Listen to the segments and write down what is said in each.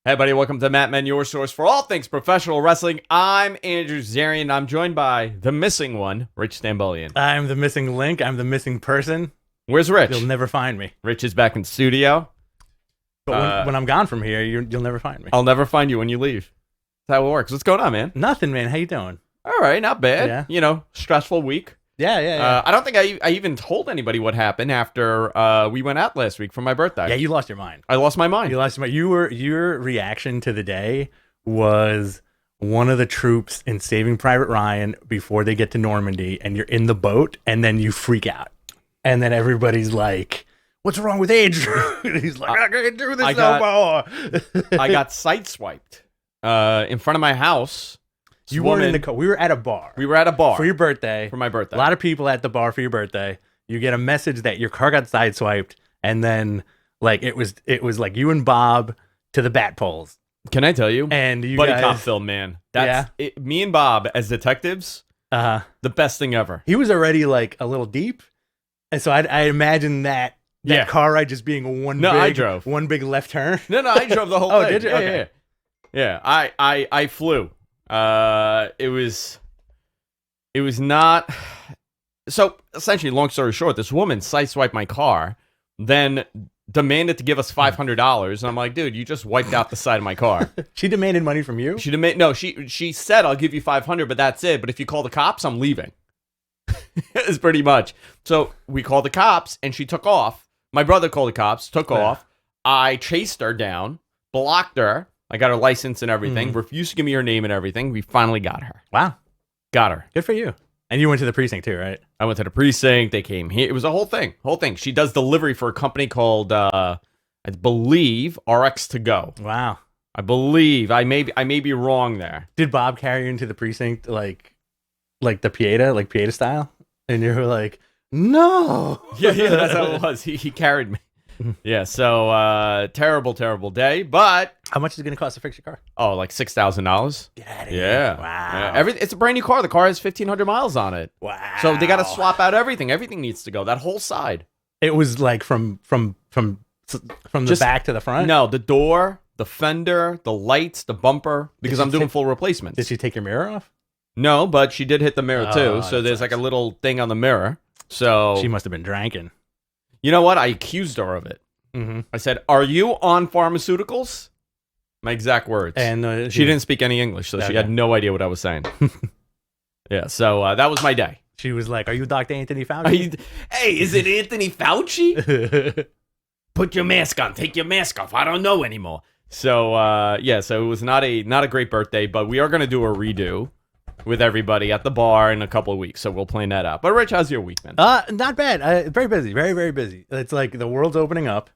Hey, everybody, welcome to Matt Men, your source for all things professional wrestling. I'm Andrew Zarian. I'm joined by the missing one, Rich Stambolian. I'm the missing link. I'm the missing person. Where's Rich? You'll never find me. Rich is back in studio. But when I'm gone from here, you'll never find me. I'll never find you when you leave. That's how it works. What's going on, man? Nothing, man. How you doing? All right, not bad. Yeah. You know, stressful week. Yeah. I don't think I even told anybody what happened after we went out last week for my birthday. Yeah, you lost your mind. I lost my mind. You lost your mind. Your reaction to the day was one of the troops in Saving Private Ryan before they get to Normandy, and you're in the boat, and then you freak out. And then everybody's like, what's wrong with Andrew? He's like, I can't do this no more. I got sideswiped in front of my house. You weren't in the car. We were at a bar. We were at a bar. For your birthday. For my birthday. A lot of people at the bar for your birthday. You get a message that your car got sideswiped, and then like it was like you and Bob to the bat poles. Can I tell you? And you buddy guys, cop film, man. That's it, me and Bob as detectives. The best thing ever. He was already like a little deep, and so I imagine that car ride just being I drove one big left turn. No, I drove the whole Oh, thing. did you? Okay. Yeah. I flew. It was not. So essentially, long story short, this woman sideswiped my car, then demanded to give us $500, and I'm like, dude, you just wiped out the side of my car. She demanded money from you? She said, I'll give you $500, but that's it. But if you call the cops, I'm leaving. It's pretty much. So we called the cops, and she took off. My brother called the cops, took off. I chased her down, blocked her. I got her license and everything. Refused to give me her name and everything. We finally got her. Wow. Got her. Good for you. And you went to the precinct too, right? I went to the precinct. They came here. It was a whole thing. She does delivery for a company called, I believe, RX to Go. Wow. I believe. I may be wrong there. Did Bob carry you into the precinct like the Pieta style? And you were like, no. Yeah, that's how it was. He carried me. Yeah, so terrible day. But how much is it going to cost to fix your car? Oh, like $6,000. Get out of here. Yeah. Wow. Yeah. It's a brand new car. The car has 1,500 miles on it. Wow. So they got to swap out everything. Everything needs to go. That whole side. It was like from the back to the front? No, the door, the fender, the lights, the bumper, because I'm doing full replacements. Did she take your mirror off? No, but she did hit the mirror too. So there's like a little thing on the mirror. So she must have been drinking. You know what? I accused her of it. I said, "Are you on pharmaceuticals?" My exact words. And she didn't speak any English, so she had no idea what I was saying. Yeah, so that was my day. She was like, "Are you Dr. Anthony Fauci?" Hey, is it Anthony Fauci? Put your mask on. Take your mask off. I don't know anymore. So so it was not a great birthday, but we are going to do a redo with everybody at the bar in a couple of weeks, so we'll plan that out. But Rich, how's your week, man? Not bad. Very busy. Very, very busy. It's like the world's opening up,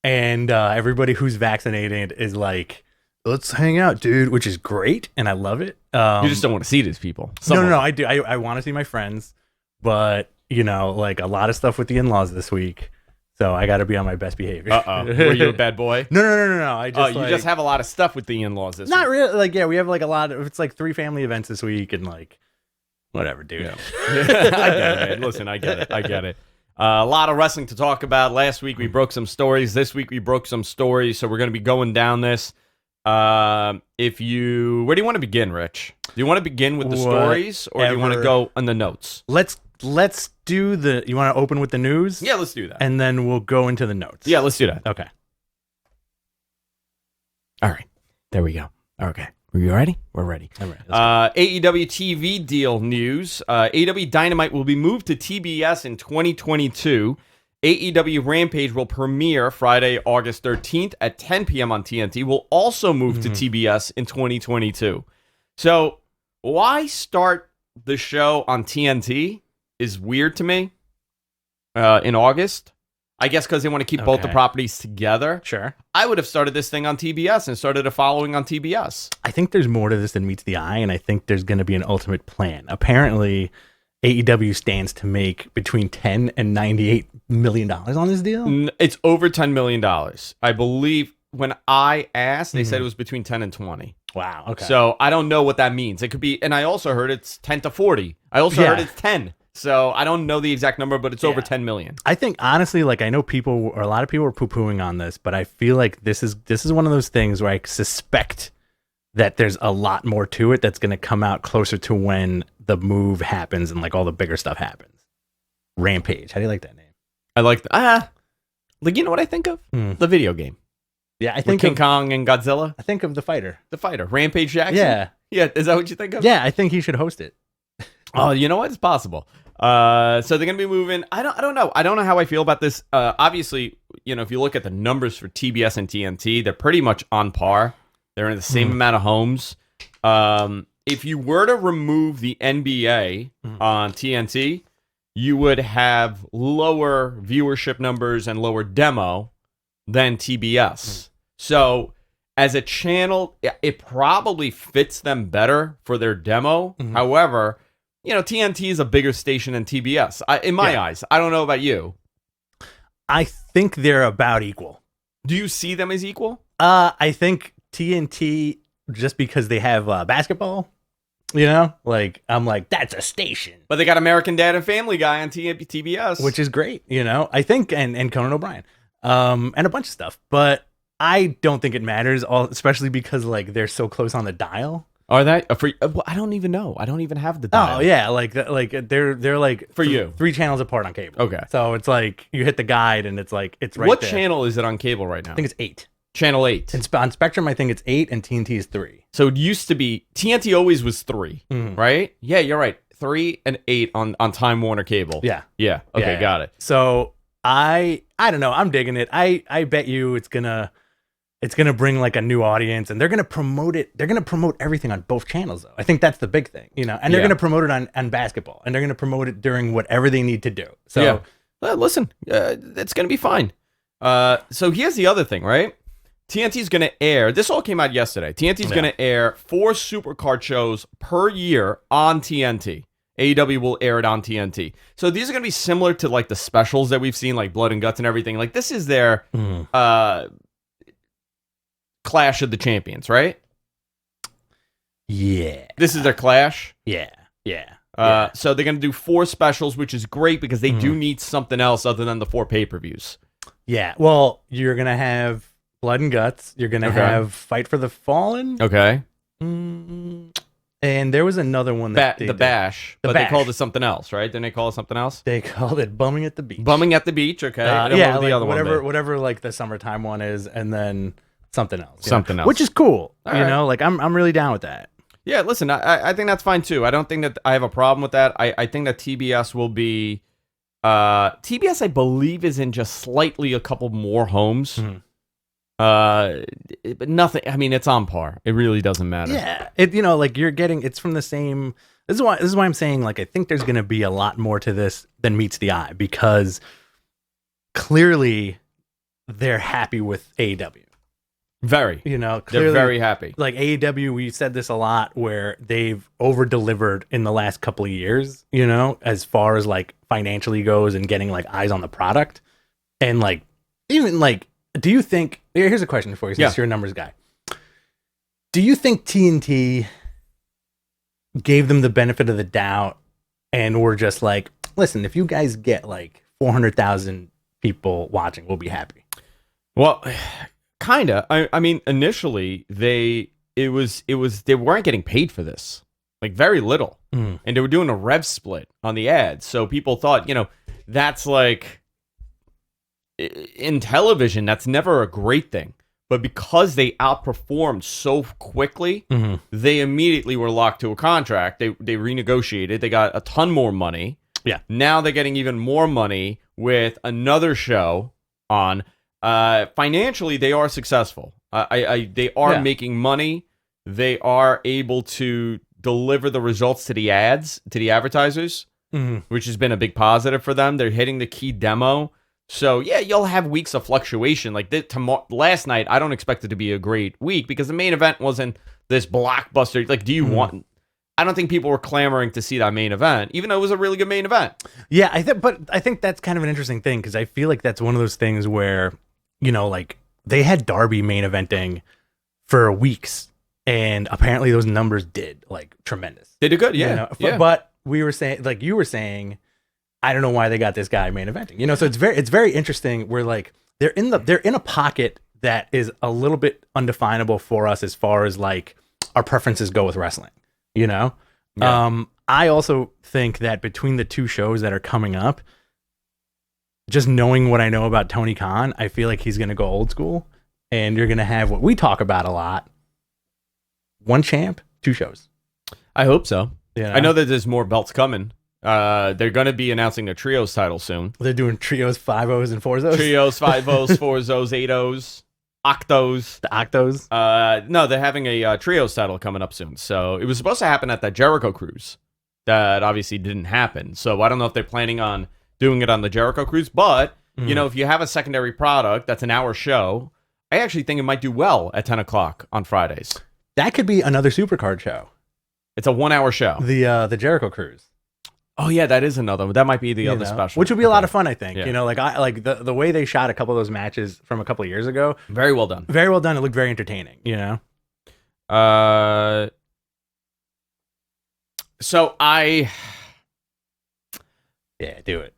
and everybody who's vaccinated is like, let's hang out, dude, which is great, and I love it. You just don't want to see these people. No, I do. I want to see my friends, but, like a lot of stuff with the in-laws this week, so I got to be on my best behavior. Were you a bad boy? No. I just you just have a lot of stuff with the in-laws this week. Not really. Like, yeah, we have like a lot of, it's like 3 family events this week, and like, whatever, dude. Yeah. I get it, man. Listen, I get it. A lot of wrestling to talk about. Last week we broke some stories. This week we broke some stories, so we're going to be going down this. Where do you want to begin, Rich? Do you want to begin with the stories, or do you want to go on the notes? Let's do the. You want to open with the news? Yeah, let's do that. And then we'll go into the notes. Yeah, let's do that. Okay. All right. There we go. Okay. Are you ready? We're ready. All right. AEW TV Deal news. AEW Dynamite will be moved to TBS in 2022. AEW Rampage will premiere Friday, August 13th at 10 p.m. on TNT. Will also move to TBS in 2022. So why start the show on TNT is weird to me in August. I guess because they want to keep both the properties together. Sure. I would have started this thing on TBS and started a following on TBS. I think there's more to this than meets the eye, and I think there's going to be an ultimate plan. Apparently, AEW stands to make between $10 and $98 million on this deal. It's over $10 million. I believe when I asked, they said it was between 10 and 20. Wow. Okay. So I don't know what that means. It could be, and I also heard it's 10 to 40. I also heard it's 10. So I don't know the exact number, but it's over Yeah. 10 million. I think honestly, like I know people, or a lot of people are poo-pooing on this, but I feel like this is one of those things where I suspect that there's a lot more to it that's going to come out closer to when the move happens and like all the bigger stuff happens. Rampage. How do you like that name? I like like, you know what I think of? The video game. Yeah, I With think King of, Kong and Godzilla. I think of the fighter. The fighter. Rampage Jackson? Yeah. Yeah, is that what you think of? Yeah, I think he should host it. Oh, you know what? It's possible. So they're going to be moving. I don't know. I don't know how I feel about this. Obviously, you know, if you look at the numbers for TBS and TNT, they're pretty much on par. They're in the same amount of homes. If you were to remove the NBA on TNT, you would have lower viewership numbers and lower demo than TBS. So as a channel, it probably fits them better for their demo. However, you know, TNT is a bigger station than TBS, in my eyes. I don't know about you. I think they're about equal. Do you see them as equal? I think TNT, just because they have basketball, you know, like I'm like, that's a station. But they got American Dad and Family Guy on TBS. Which is great, you know, I think, and Conan O'Brien, and a bunch of stuff. But I don't think it matters, especially because like they're so close on the dial. Are they? Well, I don't even know. I don't even have the dial. Oh yeah, like they're like For you. 3 channels apart on cable. Okay. So it's like you hit the guide and it's like it's right What there. channel is it on cable right now? I think it's 8. Channel 8. And on Spectrum, I think it's 8, and TNT is 3. So it used to be TNT always was 3, right? Yeah, you're right. 3 and 8 on Time Warner Cable. Yeah. Yeah. Okay, Yeah. got it. So I don't know. I'm digging it. I bet you it's gonna bring like a new audience, and they're gonna promote it. They're gonna promote everything on both channels, though. I think that's the big thing, you know. And they're gonna promote it on basketball, and they're gonna promote it during whatever they need to do. So yeah. Well, listen, it's gonna be fine. So here's the other thing, right? TNT's going to air, this all came out yesterday. TNT's going to air 4 supercard shows per year on TNT. AEW will air it on TNT. So these are going to be similar to like the specials that we've seen, like Blood and Guts and everything. Like this is their Clash of the Champions, right? Yeah. This is their Clash. Yeah. So they're going to do 4 specials, which is great because they do need something else other than the 4 pay-per-views. Yeah. Well, you're gonna have Blood and Guts. You're gonna have Fight for the Fallen. Okay. And there was another one that The Bash. But they called it something else, right? Didn't they call it something else? They called it Bumming at the Beach. Bumming at the Beach. Okay. Yeah, what was the like other whatever like the summertime one is, and then something else. Something else. Which is cool. All you right. know, like I'm really down with that. Yeah, listen, I think that's fine too. I don't think that I have a problem with that. I think that TBS will be TBS, I believe, is in just slightly a couple more homes. But nothing. I mean, it's on par. It really doesn't matter. Yeah, you know, like you're getting it's from the same. This is why I'm saying like I think there's going to be a lot more to this than meets the eye, because clearly they're happy with AEW. Very. You know, clearly, they're very happy. Like AEW, we said this a lot, where they've over-delivered in the last couple of years, you know, as far as like financially goes and getting like eyes on the product. And like, even like, do you think, here's a question for you, since you're a numbers guy. Do you think TNT gave them the benefit of the doubt and were just like, listen, if you guys get like 400,000 people watching, we'll be happy? Well, kinda. I mean, initially they weren't getting paid for this, like very little, and they were doing a rev split on the ads. So people thought, you know, that's like in television, that's never a great thing. But because they outperformed so quickly, they immediately were locked to a contract. They renegotiated. They got a ton more money. Yeah. Now they're getting even more money with another show on. Financially, they are successful. They are making money. They are able to deliver the results to the ads, to the advertisers, which has been a big positive for them. They're hitting the key demo. So, yeah, you'll have weeks of fluctuation. Like last night, I don't expect it to be a great week because the main event wasn't this blockbuster. Like, do you want... I don't think people were clamoring to see that main event, even though it was a really good main event. Yeah, I think that's kind of an interesting thing, because I feel like that's one of those things where, you know, like they had Darby main eventing for weeks, and apparently those numbers did like tremendous. They did good, yeah. You know? Yeah. But we were saying, like you were saying, I don't know why they got this guy main eventing. You know, so it's very interesting. We're like they're in a pocket that is a little bit undefinable for us as far as like our preferences go with wrestling. You know, Yeah. I also think that between the two shows that are coming up, just knowing what I know about Tony Khan, I feel like he's going to go old school, and you're going to have what we talk about a lot: one champ, two shows. I hope so. You I know that there's more belts coming. They're going to be announcing the trios title soon. They're doing trios, 5-0s, and 4-0s. Trios, 5-0s, 4-0s, 8-0s, octos. The octos. No, they're having a trios title coming up soon. So it was supposed to happen at that Jericho Cruise. That obviously didn't happen. So I don't know if they're planning on doing it on the Jericho Cruise. But, you know, if you have a secondary product that's an hour show, I actually think it might do well at 10 o'clock on Fridays. That could be another Supercard show. It's a 1 hour show. The Jericho Cruise. Oh, yeah, that is another one. That might be the other special. Which would be a lot of fun, I think. Yeah. You know, like the way they shot a couple of those matches from a couple of years ago. Very well done. Very well done. It looked very entertaining, you know? So Yeah, do it.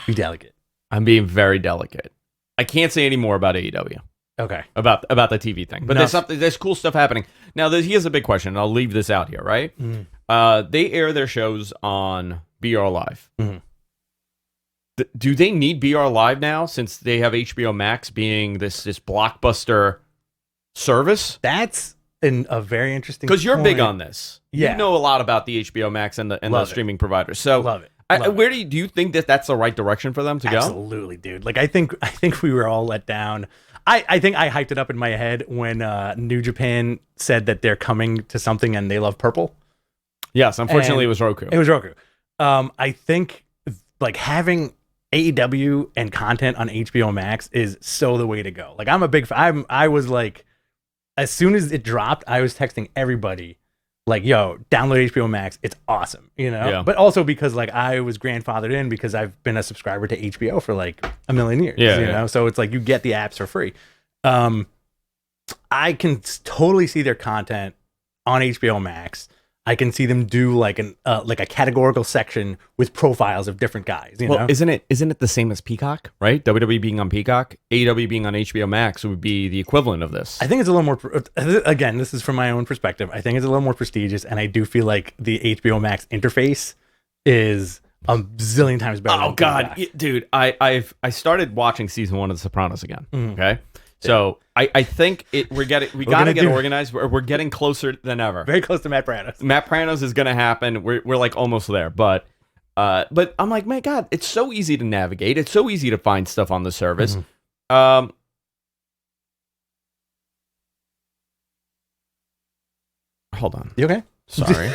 Be delicate. I'm being very delicate. I can't say any more about AEW. Okay. About the TV thing. But there's cool stuff happening. Now, here's a big question, and I'll leave this out here, right? They air their shows on BR Live. Do they need BR Live now, since they have HBO Max being this blockbuster service? That's a very interesting Because you're big on this. Yeah. You know a lot about the HBO Max and the streaming providers. So Love it. Where do you think that's the right direction for them to go? Absolutely, dude. Like I think we were all let down. I think I hyped it up in my head when New Japan said that they're coming to something and they love purple. Yes, unfortunately, it was Roku. It was Roku. I think like having AEW and content on HBO Max is so the way to go. Like I'm a big fan. I was like, as soon as it dropped, I was texting everybody like, yo, download HBO Max. It's awesome, you know? Yeah. But also because like I was grandfathered in because I've been a subscriber to HBO for like a million years, you know? So it's like you get the apps for free. I can totally see their content on HBO Max. I can see them do like a categorical section with profiles of different guys. You know? Isn't it the same as Peacock, right? WWE being on Peacock, AEW being on HBO Max would be the equivalent of this. I think it's a little more. Again, this is from my own perspective. I think it's a little more prestigious, and I do feel like the HBO Max interface is a zillion times better. Oh God, dude! I started watching season 1 of The Sopranos again. Okay. So I think we got to get organized. We're getting closer than ever. Very close to Matt Pranos. Matt Pranos is going to happen. We're like almost there. But I'm like, my God, it's so easy to navigate. It's so easy to find stuff on the service. Hold on. You okay? Sorry.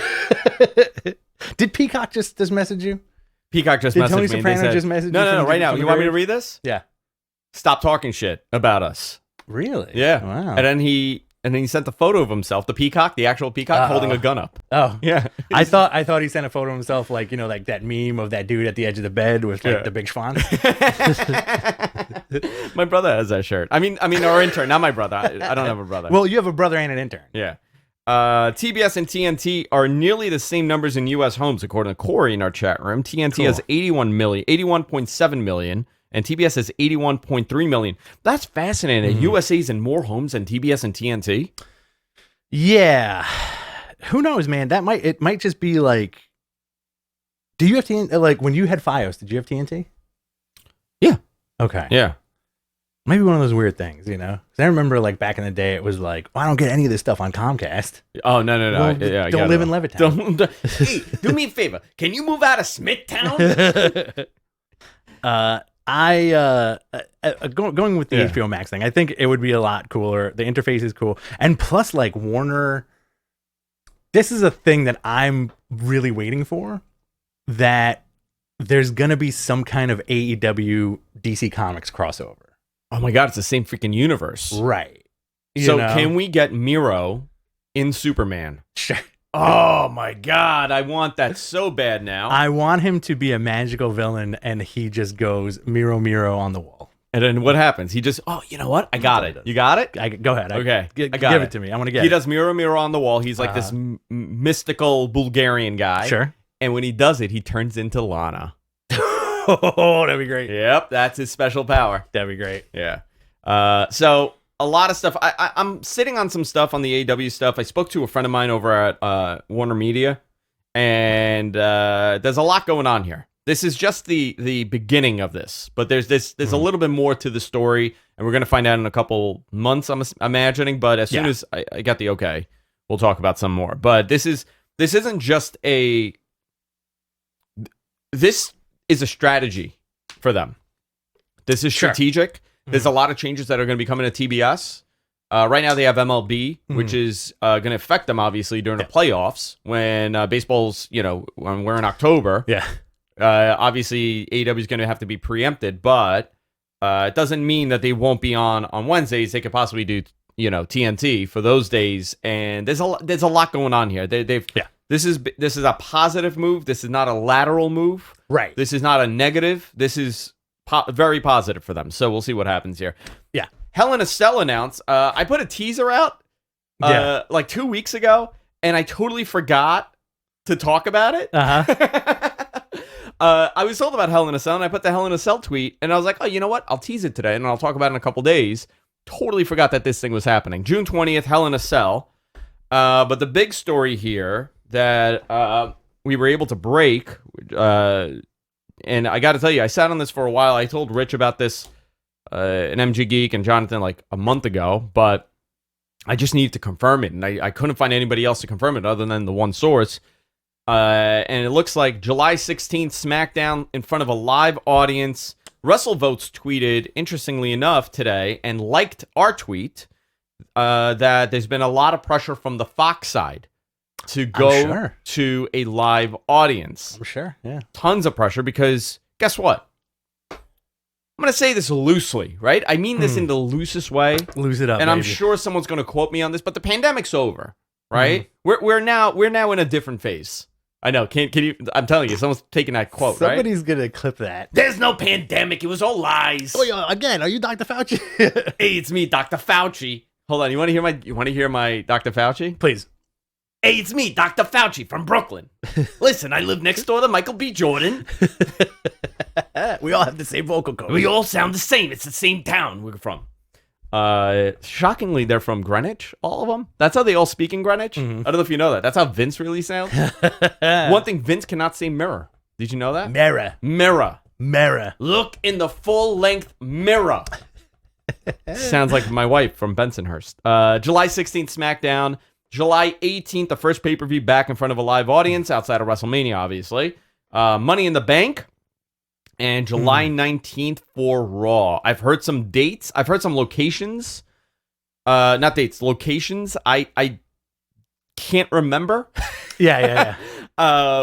Did Peacock just message you? Peacock just Did messaged Tony me. Soprano just message you? No, right now. You want me to read this? Yeah. Stop talking shit about us. Really? Yeah. Wow. And then he sent the photo of himself, the peacock, the actual peacock, holding a gun up. Oh. Yeah. I thought he sent a photo of himself like, you know, like that meme of that dude at the edge of the bed with like the big schwanz. My brother has that shirt. I mean, our intern, not my brother. I don't have a brother. Well, you have a brother and an intern. Yeah. TBS and TNT are nearly the same numbers in U.S. homes, according to Corey in our chat room. TNT has 81.7 million, and TBS has 81.3 million. That's fascinating. USA's in more homes than TBS and TNT. Yeah. Who knows, man? It might just be like. Do you have TNT? Like when you had FiOS, did you have TNT? Yeah. Okay. Yeah. Maybe one of those weird things, you know? 'Cause I remember like back in the day, it was like, I don't get any of this stuff on Comcast. Oh, no. Well, don't live in Levittown. Hey, do me a favor. Can you move out of Smithtown? Going with the HBO Max thing, I think it would be a lot cooler. The interface is cool. And plus, like Warner, this is a thing that I'm really waiting for, that there's going to be some kind of AEW DC Comics crossover. Oh my God, it's the same freaking universe. Right. So can we get Miro in Superman? Sure. Oh my God, I want that so bad now. I want him to be a magical villain and he just goes Miro Miro on the wall. And then what happens? He just, you know what? I got it. You got it? Go ahead. Okay. Give it to me. I want to get it. He does Miro Miro on the wall. He's like this mystical Bulgarian guy. Sure. And when he does it, he turns into Lana. Oh, that'd be great. Yep, that's his special power. That'd be great. Yeah. So a lot of stuff. I'm sitting on some stuff on the AEW stuff. I spoke to a friend of mine over at Warner Media, and there's a lot going on here. This is just the beginning of this, but there's a little bit more to the story, and we're gonna find out in a couple months, I'm imagining. But as soon as I got the okay, we'll talk about some more. But this isn't just a. This is a strategy for them. This is strategic. There's a lot of changes that are going to be coming to TBS. Right now they have MLB, which is going to affect them obviously during the playoffs when baseball's, when we're in October. Yeah. Obviously AEW is going to have to be preempted, but it doesn't mean that they won't be on Wednesdays. They could possibly do, TNT for those days. And there's a lot going on here. This is a positive move. This is not a lateral move. Right. This is not a negative. This is very positive for them. So we'll see what happens here. Yeah. Hell in a Cell announced. I put a teaser out like 2 weeks ago, and I totally forgot to talk about it. I was told about Hell in a Cell, and I put the Hell in a Cell tweet, and I was like, oh, you know what? I'll tease it today, and I'll talk about it in a couple days. Totally forgot that this thing was happening. June 20th, Hell in a Cell. But the big story here that we were able to break, and I got to tell you, I sat on this for a while. I told Rich about this, and MG Geek and Jonathan like a month ago, but I just needed to confirm it, and I couldn't find anybody else to confirm it other than the one source. And it looks like July 16th, SmackDown in front of a live audience. WrestleVotes tweeted, interestingly enough, today, and liked our tweet, that there's been a lot of pressure from the Fox side to go to a live audience. I'm sure, yeah. Tons of pressure because, guess what? I'm going to say this loosely, right? I mean this in the loosest way. Lose it up, and baby. I'm sure someone's going to quote me on this, but the pandemic's over, right? We're now in a different phase. I know. Can you? I'm telling you, someone's taking that quote. Somebody's right? gonna clip that. There's no pandemic. It was all lies. Oh, again, are you Dr. Fauci? Hey, it's me, Dr. Fauci. Hold on. You want to hear my Dr. Fauci? Please. Hey, it's me, Dr. Fauci from Brooklyn. Listen, I live next door to Michael B. Jordan. We all have the same vocal code. We all sound the same. It's the same town we're from. Shockingly, they're from Greenwich, all of them. That's how they all speak in Greenwich. I don't know if you know that. That's how Vince really sounds. One thing, Vince cannot say mirror. Did you know that? Mirror. Look in the full-length mirror. Sounds like my wife from Bensonhurst. July 16th, SmackDown. July 18th, the first pay-per-view back in front of a live audience outside of WrestleMania, obviously. Money in the Bank. And July 19th for Raw. I've heard some dates. I've heard some locations. Not dates, locations. I can't remember. Yeah.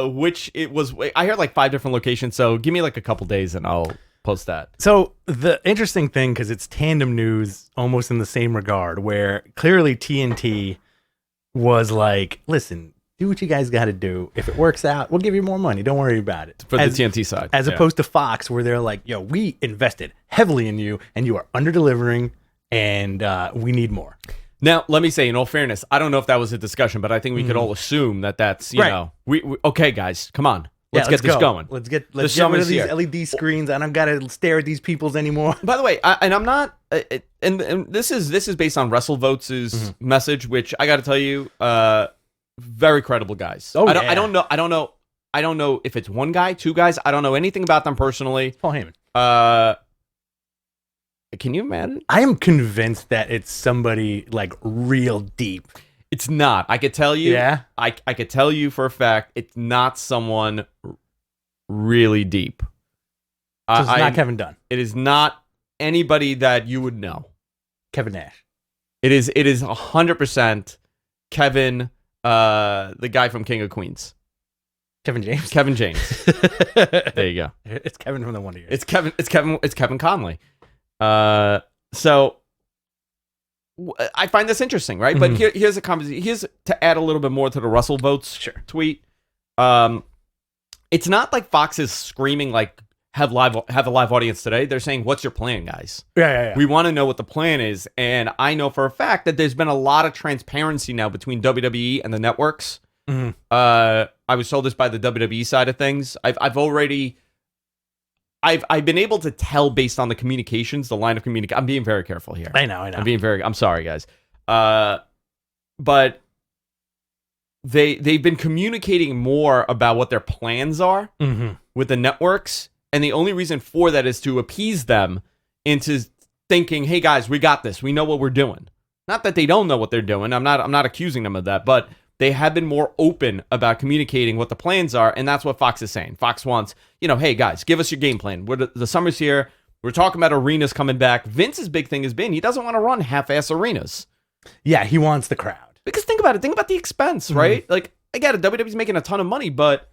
Which it was. I heard like 5 different locations. So give me like a couple days and I'll post that. So the interesting thing, because it's tandem news almost in the same regard, where clearly TNT was like, listen, do what you guys got to do. If it works out, we'll give you more money. Don't worry about it. For the TNT side. As opposed to Fox, where they're like, yo, we invested heavily in you, and you are under-delivering, and we need more. Now, let me say, in all fairness, I don't know if that was a discussion, but I think we could all assume that that's, you know, we okay, guys, come on. Let's get this going. Let's get rid of these LED screens. I don't got to stare at these peoples anymore. By the way, I'm not, and this is based on WrestleVotes' message, which I got to tell you, very credible guys. Oh, I don't know if it's one guy, 2 guys. I don't know anything about them personally. Paul Heyman. Can you imagine? I am convinced that it's somebody like real deep. It's not. I could tell you. Yeah. I could tell you for a fact it's not someone really deep. So it's not Kevin Dunn. It is not anybody that you would know. Kevin Nash. It is 100% Kevin, the guy from King of Queens. Kevin James. Kevin James. There you go. It's Kevin from the Wonder Years. It's Kevin Conley. So I find this interesting, right? But here's a conversation. Here's to add a little bit more to the WrestleVotes tweet. It's not like Fox is screaming like have a live audience today. They're saying, "What's your plan, guys?" Yeah. We want to know what the plan is, and I know for a fact that there's been a lot of transparency now between WWE and the networks Mhm. I was told this by the WWE side of things. I've been able to tell based on the communications, the line of communication. I'm being very careful here. I know. I'm sorry, guys. But they've been communicating more about what their plans are with the networks, and the only reason for that is to appease them into thinking, "Hey guys, we got this. We know what we're doing." Not that they don't know what they're doing. I'm not accusing them of that, but they have been more open about communicating what the plans are, and that's what Fox is saying. Fox wants, hey guys, give us your game plan. The summer's here. We're talking about arenas coming back. Vince's big thing has been he doesn't want to run half-ass arenas. Yeah, he wants the crowd. Because think about it. Think about the expense, right? Like, I get it. WWE's making a ton of money, but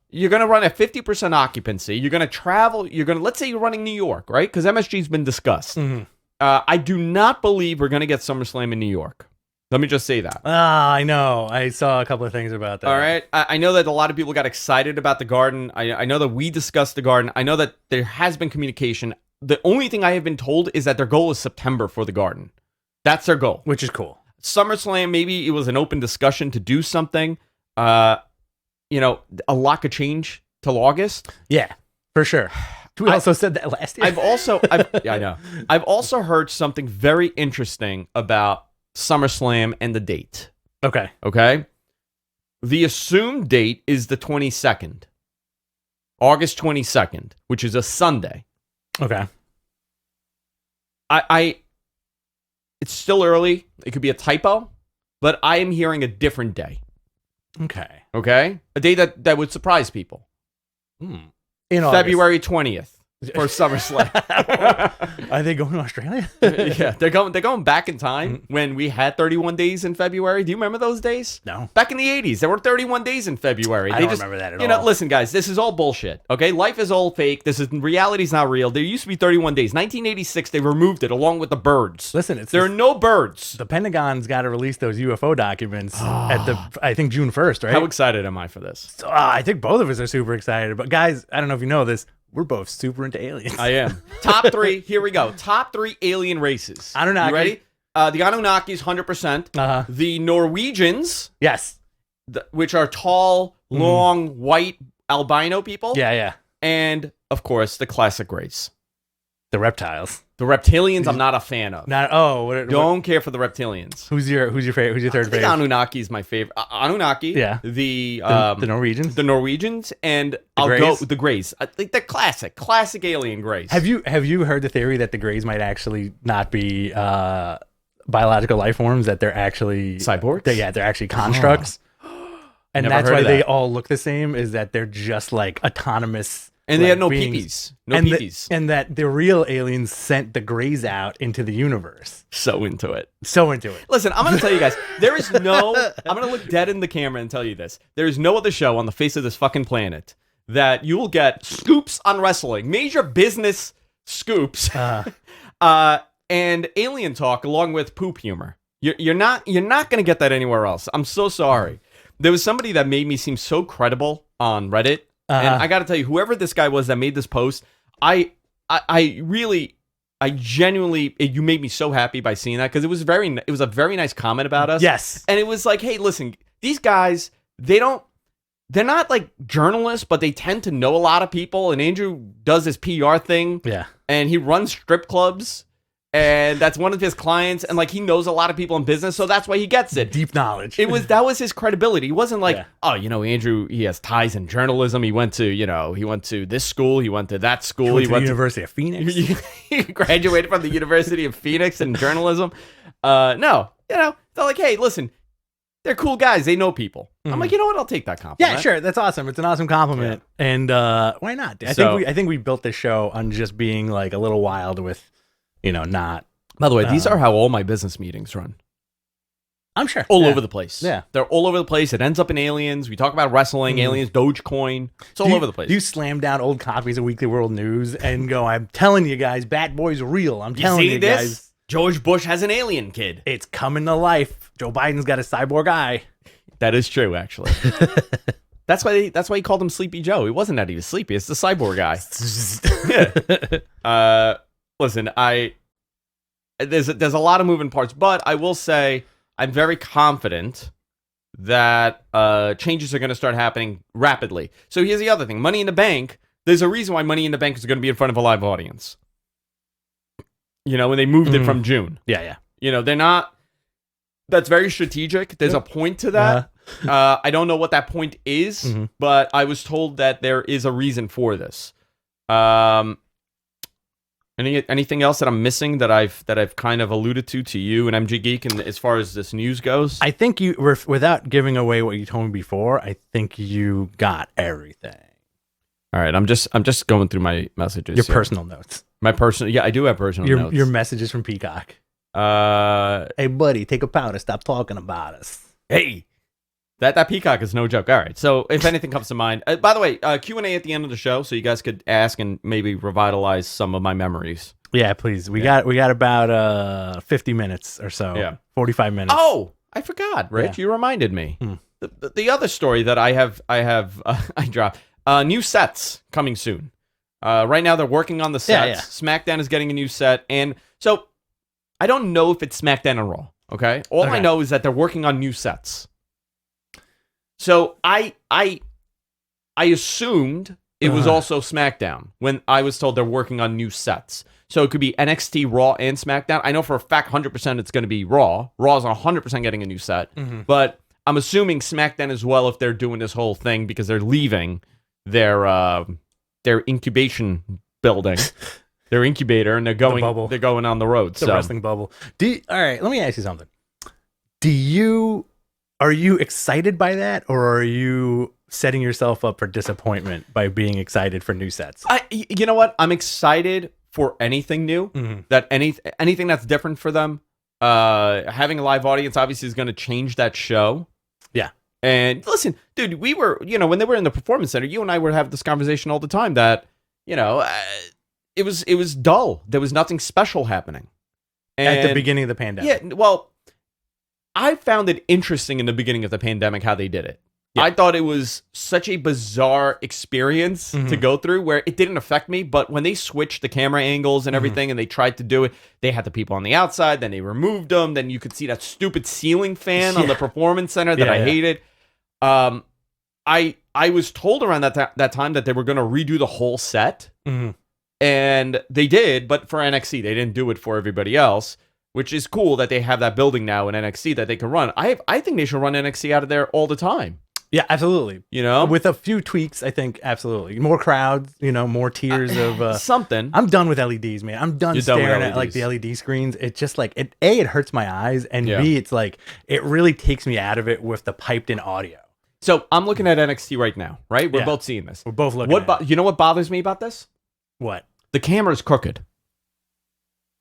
you're going to run at 50% occupancy. You're going to travel. Let's say you're running New York, right? Because MSG's been discussed. I do not believe we're going to get SummerSlam in New York. Let me just say that. I know. I saw a couple of things about that. All right. I know that a lot of people got excited about the Garden. I know that we discussed the Garden. I know that there has been communication. The only thing I have been told is that their goal is September for the Garden. That's their goal. Which is cool. SummerSlam, maybe it was an open discussion to do something. A lot could change till August. Yeah, for sure. We also said that last year. I know. I've also heard something very interesting about SummerSlam and the date. Okay. The assumed date is the 22nd. August 22nd, which is a Sunday. Okay. It's still early. It could be a typo, but I am hearing a different day. Okay? A day that would surprise people. In February 20th. For SummerSlam. Are they going to Australia? Yeah, they're going back in time when we had 31 days in February. Do you remember those days? No. Back in the 80s, there were 31 days in February. I don't remember that at all. Listen, guys, this is all bullshit. Okay, life is all fake. Reality's not real. There used to be 31 days. 1986, they removed it along with the birds. Listen, there are no birds. The Pentagon's got to release those UFO documents I think June 1st, right? How excited am I for this? I think both of us are super excited. But guys, I don't know if you know this. We're both super into aliens. I am. Top 3. Here we go. Top 3 alien races. Anunnaki. You ready? The Anunnakis, 100%. The Norwegians. Yes. Which are tall, long, white, albino people. Yeah. And, of course, the classic race. The reptiles. The reptilians, I'm not a fan of. Don't care for the reptilians. Who's your favorite? Who's your third favorite? Anunnaki is my favorite. Anunnaki. Yeah. The Norwegians. The Norwegians, and I'll go with the Greys. I think the classic alien Greys. Have you heard the theory that the Greys might actually not be biological life forms? That they're actually cyborgs? They're actually constructs. And Never that's heard why of they that. all look the same. Is that they're just like autonomous. And they have no beings. peepees. And that the real aliens sent the Greys out into the universe. So into it. Listen, I'm going to tell you guys, I'm going to look dead in the camera and tell you this. There is no other show on the face of this fucking planet that you will get scoops on wrestling, major business scoops, and alien talk along with poop humor. You're not going to get that anywhere else. I'm so sorry. There was somebody that made me seem so credible on Reddit. And I got to tell you, whoever this guy was that made this post, I genuinely, you made me so happy by seeing that because it was a very nice comment about us. Yes. And it was like, hey, listen, these guys, they're not like journalists, but they tend to know a lot of people. And Andrew does his PR thing. Yeah. And he runs strip clubs. And that's one of his clients, and like he knows a lot of people in business, so that's why he gets it. Deep knowledge. That was his credibility. He wasn't like, Andrew, he has ties in journalism. He went to this school, he went to that school, he went to the University of Phoenix. He graduated from the University of Phoenix in journalism. No, they're like, hey, listen, they're cool guys. They know people. I'm like, you know what? I'll take that compliment. Yeah, sure. That's awesome. It's an awesome compliment, and why not? I think we built this show on just being like a little wild with. Not. By the way, these are how all my business meetings run. I'm sure. All over the place. Yeah. They're all over the place. It ends up in aliens. We talk about wrestling, aliens, Dogecoin. It's all over the place. Do you slam down old copies of Weekly World News and go, I'm telling you guys, Bat Boy's real. I'm telling you guys. George Bush has an alien kid. It's coming to life. Joe Biden's got a cyborg eye. That is true, actually. That's why he called him Sleepy Joe. It wasn't that he was sleepy. It's the cyborg guy. Listen, there's a lot of moving parts, but I will say I'm very confident that changes are going to start happening rapidly. So here's the other thing. Money in the Bank, there's a reason why Money in the Bank is going to be in front of a live audience. When they moved it from June. Yeah. They're not... That's very strategic. There's a point to that. I don't know what that point is, but I was told that there is a reason for this. Anything else that I'm missing that I've kind of alluded to you and MG Geek, and as far as this news goes? I think you were, without giving away what you told me before, I think you got everything. All right, I'm just going through my messages. Your personal notes. My personal, yeah, I do have personal notes. Your messages from Peacock. Hey, buddy, take a powder. Stop talking about us. Hey, that Peacock is no joke. All right, so if anything comes to mind, by the way, Q&A at the end of the show, so you guys could ask and maybe revitalize some of my memories. Yeah, please. We got about 50 minutes or so. Yeah, 45 minutes. Oh, I forgot, Rich. Yeah. You reminded me. The other story that I dropped. New sets coming soon. Right now they're working on the sets. Yeah. SmackDown is getting a new set, and so I don't know if it's SmackDown or Raw. Okay, all I know is that they're working on new sets. So I assumed it was also SmackDown when I was told they're working on new sets. So it could be NXT, Raw, and SmackDown. I know for a fact 100% it's going to be Raw. Raw's 100% getting a new set. But I'm assuming SmackDown as well if they're doing this whole thing because they're leaving their incubation building, their incubator, and they're going on the road. The wrestling bubble. All right, let me ask you something. Are you excited by that, or are you setting yourself up for disappointment by being excited for new sets? You know what? I'm excited for anything new. That anything that's different for them. Having a live audience obviously is going to change that show. Yeah. And listen, dude, we were, when they were in the Performance Center, you and I would have this conversation all the time that, it was dull. There was nothing special happening. And at the beginning of the pandemic. Yeah, well, I found it interesting in the beginning of the pandemic how they did it. Yeah. I thought it was such a bizarre experience to go through where it didn't affect me, but when they switched the camera angles and everything and they tried to do it, they had the people on the outside, then they removed them, then you could see that stupid ceiling fan on the Performance Center that I hated. I was told around that time that they were going to redo the whole set, and they did, but for NXT, they didn't do it for everybody else, which is cool that they have that building now in NXT that they can run. I think they should run NXT out of there all the time. Yeah, absolutely. With a few tweaks, I think absolutely. More crowds, more tiers of something. I'm done with LEDs, man. I'm done staring at like the LED screens. It's just like it hurts my eyes, and B, it's like it really takes me out of it with the piped in audio. So I'm looking at NXT right now, right? We're both seeing this. We're both looking at it. You know what bothers me about this? What? The camera's crooked.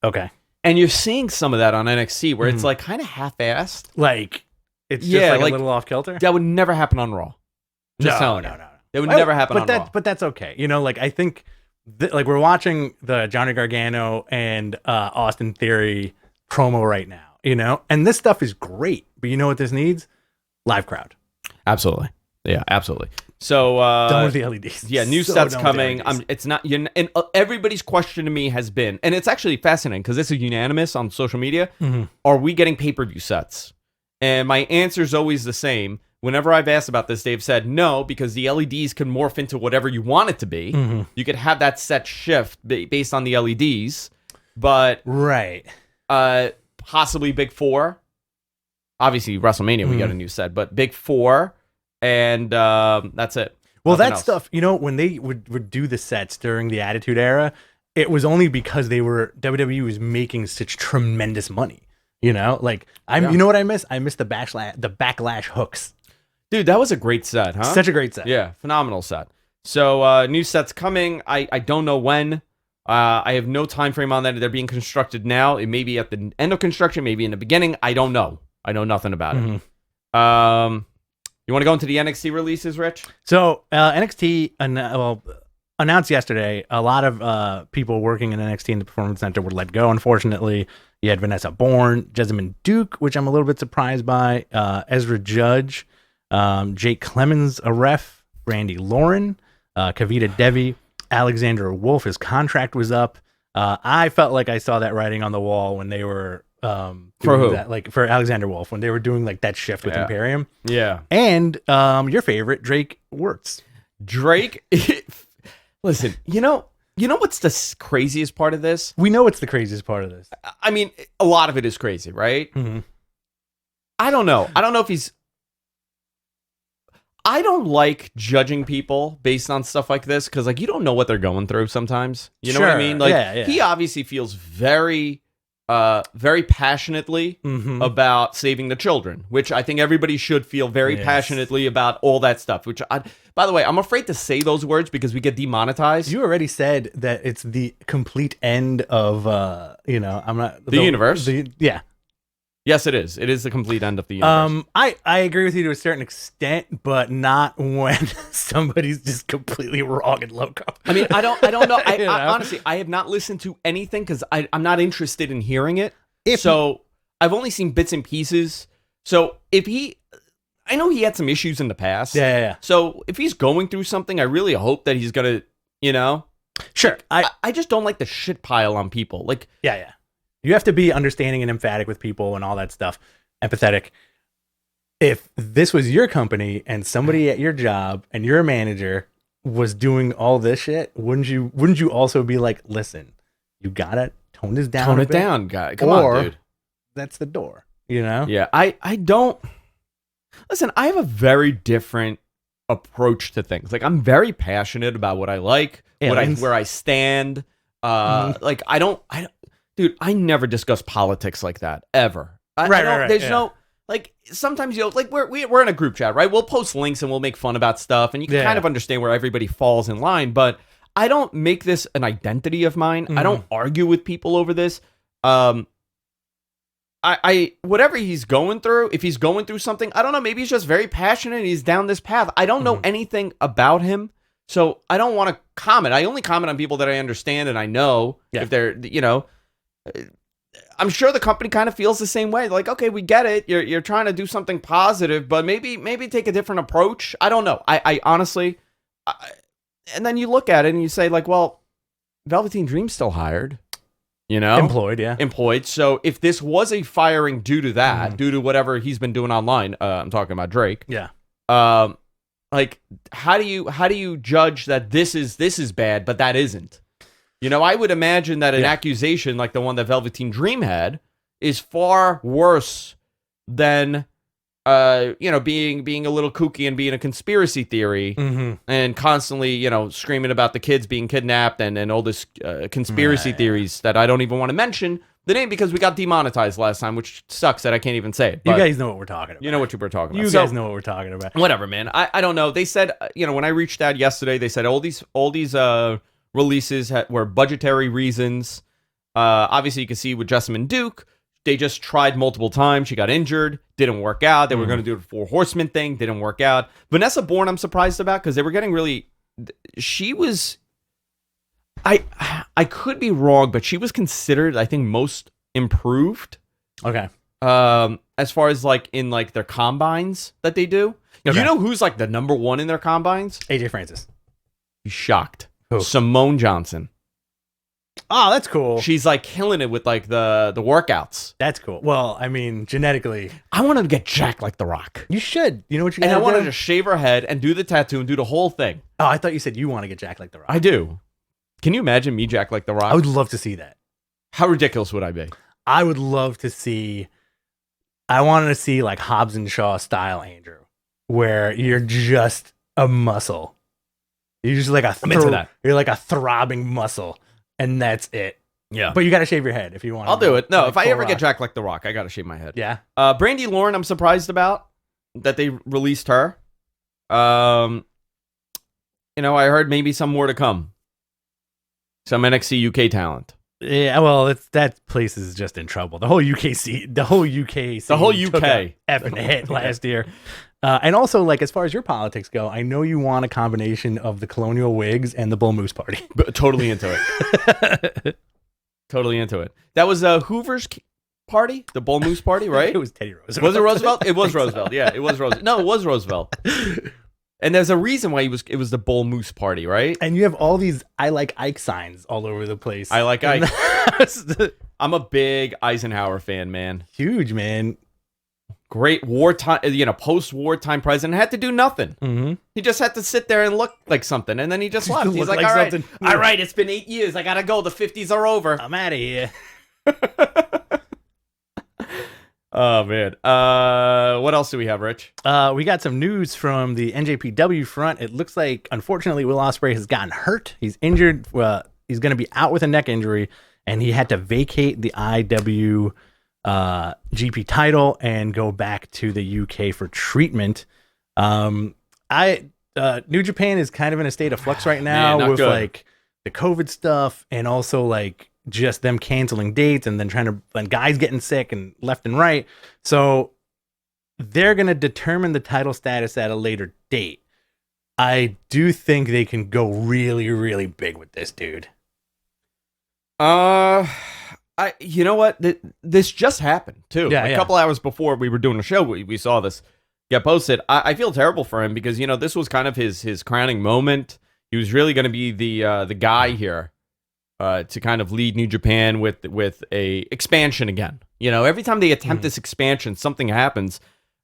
Okay. And you're seeing some of that on NXT where it's like kind of half-assed. Like, it's just like a little off kilter? That would never happen on Raw. Just telling you. No. That would never happen on Raw. But that's okay. I think, we're watching the Johnny Gargano and Austin Theory promo right now, and this stuff is great. But you know what this needs? Live crowd. Absolutely. Yeah, absolutely. So done with the LEDs. Yeah, new sets coming. It's not. And everybody's question to me has been, and it's actually fascinating because this is unanimous on social media. Are we getting pay-per-view sets? And my answer is always the same. Whenever I've asked about this, they've said no because the LEDs can morph into whatever you want it to be. You could have that set shift based on the LEDs, but possibly Big Four. Obviously, WrestleMania we got a new set, but Big Four. And that's it. Well, nothing else. Stuff, when they would do the sets during the Attitude Era, it was only because WWE was making such tremendous money. You know what I miss? I miss the backlash hooks. Dude, that was a great set, huh? Such a great set. Yeah, phenomenal set. So new sets coming. I don't know when. I have no time frame on that. They're being constructed now. It may be at the end of construction, maybe in the beginning. I don't know. I know nothing about it. You want to go into the NXT releases, Rich? So NXT announced yesterday a lot of people working in NXT in the Performance Center were let go, unfortunately. You had Vanessa Bourne, Jessamine Duke, which I'm a little bit surprised by, Ezra Judge, Jake Clemens, a ref, Brandy Lauren, Kavita Devi, Alexander Wolf. His contract was up. I felt like I saw that writing on the wall when they were For doing who? that, like for Alexander Wolf when they were doing like that shift with Imperium. Yeah. And your favorite, Drake Wirtz. Drake, listen, you know what's the craziest part of this? We know it's the craziest part of this. I mean, a lot of it is crazy, right? Mm-hmm. I don't know. I don't know if he's... I don't like judging people based on stuff like this because, like, you don't know what they're going through sometimes. You know what I mean? Like, he obviously feels very, very passionately about saving the children, which I think everybody should feel very passionately about all that stuff. Which, by the way, I'm afraid to say those words because we get demonetized. You already said that it's the complete end of, I'm not the universe. Yeah. Yes, it is. It is the complete end of the universe. I agree with you to a certain extent, but not when somebody's just completely wrong and loco. I mean, I don't know. I honestly, I have not listened to anything because I'm not interested in hearing it. I've only seen bits and pieces. So I know he had some issues in the past. Yeah. So if he's going through something, I really hope that he's gonna, Sure. I just don't like the shit pile on people. Like, yeah. You have to be understanding and emphatic with people and all that stuff. Empathetic. If this was your company and somebody at your job and you're a manager was doing all this shit, wouldn't you also be like, listen, you gotta tone this down. Tone it down, guy. Come on, dude. That's the door. Yeah. I don't listen. I have a very different approach to things. Like, I'm very passionate about what I like, where I stand. Like, I don't. Dude, I never discuss politics like that ever. Right. There's no, like, sometimes like we're in a group chat, right? We'll post links and we'll make fun about stuff, and you can kind of understand where everybody falls in line. But I don't make this an identity of mine. I don't argue with people over this. I whatever he's going through, if he's going through something, I don't know. Maybe he's just very passionate and he's down this path. I don't know anything about him, so I don't want to comment. I only comment on people that I understand and I know if they're, I'm sure the company kind of feels the same way. Like, okay, we get it. You're trying to do something positive, but maybe take a different approach. I don't know. I honestly, and then you look at it and you say, like, well, Velveteen Dream's still hired, employed. So if this was a firing due to that, due to whatever he's been doing online, I'm talking about Drake. Yeah. Like, how do you judge that this is bad, but that isn't? I would imagine that an accusation like the one that Velveteen Dream had is far worse than, being a little kooky and being a conspiracy theory and constantly, screaming about the kids being kidnapped and all this conspiracy theories that I don't even want to mention the name because we got demonetized last time, which sucks that I can't even say it. You guys know what we're talking about. You know what we're talking about. You guys know what we're talking about. Whatever, man. I don't know. They said, when I reached out yesterday, they said all these releases were budgetary reasons. Obviously, you can see with Jessamine Duke, they just tried multiple times. She got injured, didn't work out. They were going to do the Four Horsemen thing, didn't work out. Vanessa Bourne, I'm surprised about because they were getting really. She was. I could be wrong, but she was considered, I think, most improved. Okay. As far as like in like their combines that they do, Okay. you know who's like the number one in their combines? AJ Francis. You're shocked. Who? Simone Johnson. Oh, that's cool. She's like killing it with like the workouts. That's cool. Well, I mean, genetically, I want her to get jacked like The Rock. you should. You know what you And I gotta want do? her to shave her head and do the tattoo and do the whole thing. Oh, I thought you said you want to get jacked like The Rock. I do. Can you imagine me jacked like The Rock? I would love to see that. How ridiculous would I be? I would love to see. I wanted to see like Hobbs and Shaw style Andrew, where you're just a muscle. You're just like I'm into that. You're like a throbbing muscle, and that's it. Yeah. But you got to shave your head if you want. I'll do it. No, like if I full ever get rock. jacked like The Rock, I got to shave my head. Yeah. Brandy Lauren, I'm surprised about that they released her. I heard maybe some more to come. Some NXT UK talent. Yeah, well, that place is just in trouble. The whole UK scene took a effing hit last year. And also, like, as far as your politics go, I know you want a combination of the Colonial Wigs and the Bull Moose Party. Totally into it. Totally into it. That was Hoover's party, the Bull Moose Party, right? It was Teddy Roosevelt. Was it Roosevelt? It was Roosevelt. Yeah, it was Roosevelt. No, it was Roosevelt. And there's a reason why it was the Bull Moose Party, right? And you have all these I like Ike signs all over the place. I like Ike. I'm a big Eisenhower fan, man. Huge, man. Great wartime, post-wartime president. Had to do nothing. Mm-hmm. He just had to sit there and look like something, and then he just left. He's like, all right, it's been 8 years. I gotta go. The 50s are over. I'm out of here. Oh, man. What else do we have, Rich? We got some news from the NJPW front. It looks like, unfortunately, Will Ospreay has gotten hurt. He's injured. He's going to be out with a neck injury, and he had to vacate the IWGP title and go back to the UK for treatment. New Japan is kind of in a state of flux right now with good. like the COVID stuff and also like just them canceling dates and then and guys getting sick and left and right. So they're going to determine the title status at a later date. I do think they can go really, really big with this dude. You know what? This just happened too. Yeah, a couple hours before we were doing the show, we saw this get posted. I feel terrible for him because, you know, this was kind of his crowning moment. He was really going to be the guy here. To kind of lead New Japan with a expansion again. You know, every time they attempt this expansion, something happens.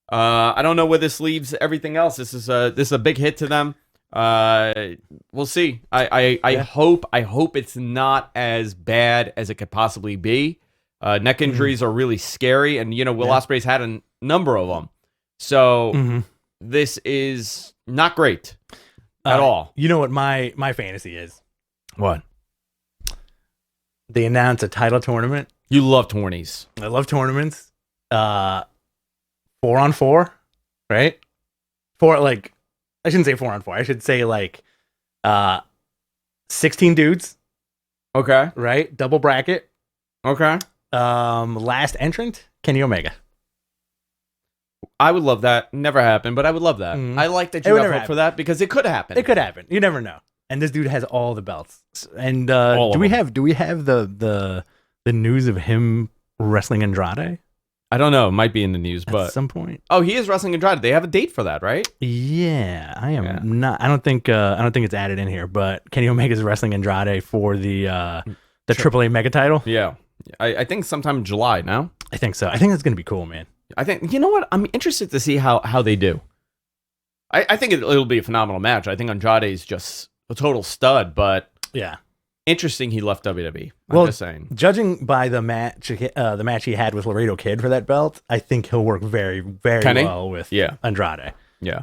I don't know where this leaves everything else. This is a big hit to them. We'll see. I hope it's not as bad as it could possibly be. Neck injuries are really scary, and you know, Will Ospreay's had a number of them. So this is not great at all. You know what my fantasy is? What? They announce a title tournament. You love tourneys. I love tournaments. 4-on-4, right? I shouldn't say 4-on-4. I should say 16 dudes. Okay. Right? Double bracket. Okay. Last entrant, Kenny Omega. I would love that. Never happened, but I would love that. I like that you have hope for that because it could happen. It could happen. You never know. And this dude has all the belts. And do we have the news of him wrestling Andrade? I don't know. It might be in the news, but at some point. Oh, he is wrestling Andrade. They have a date for that, right? Yeah, I am not. I don't think it's added in here. But Kenny Omega is wrestling Andrade for the AAA Mega title. Yeah, I think sometime in July. Now, I think so. I think that's gonna be cool, man. I think you know what? I'm interested to see how they do. I think it'll be a phenomenal match. I think Andrade is just a total stud, but yeah, interesting he left WWE. I'm just saying. Judging by the match he had with Laredo Kid for that belt, I think he'll work very, very well with Andrade. Yeah.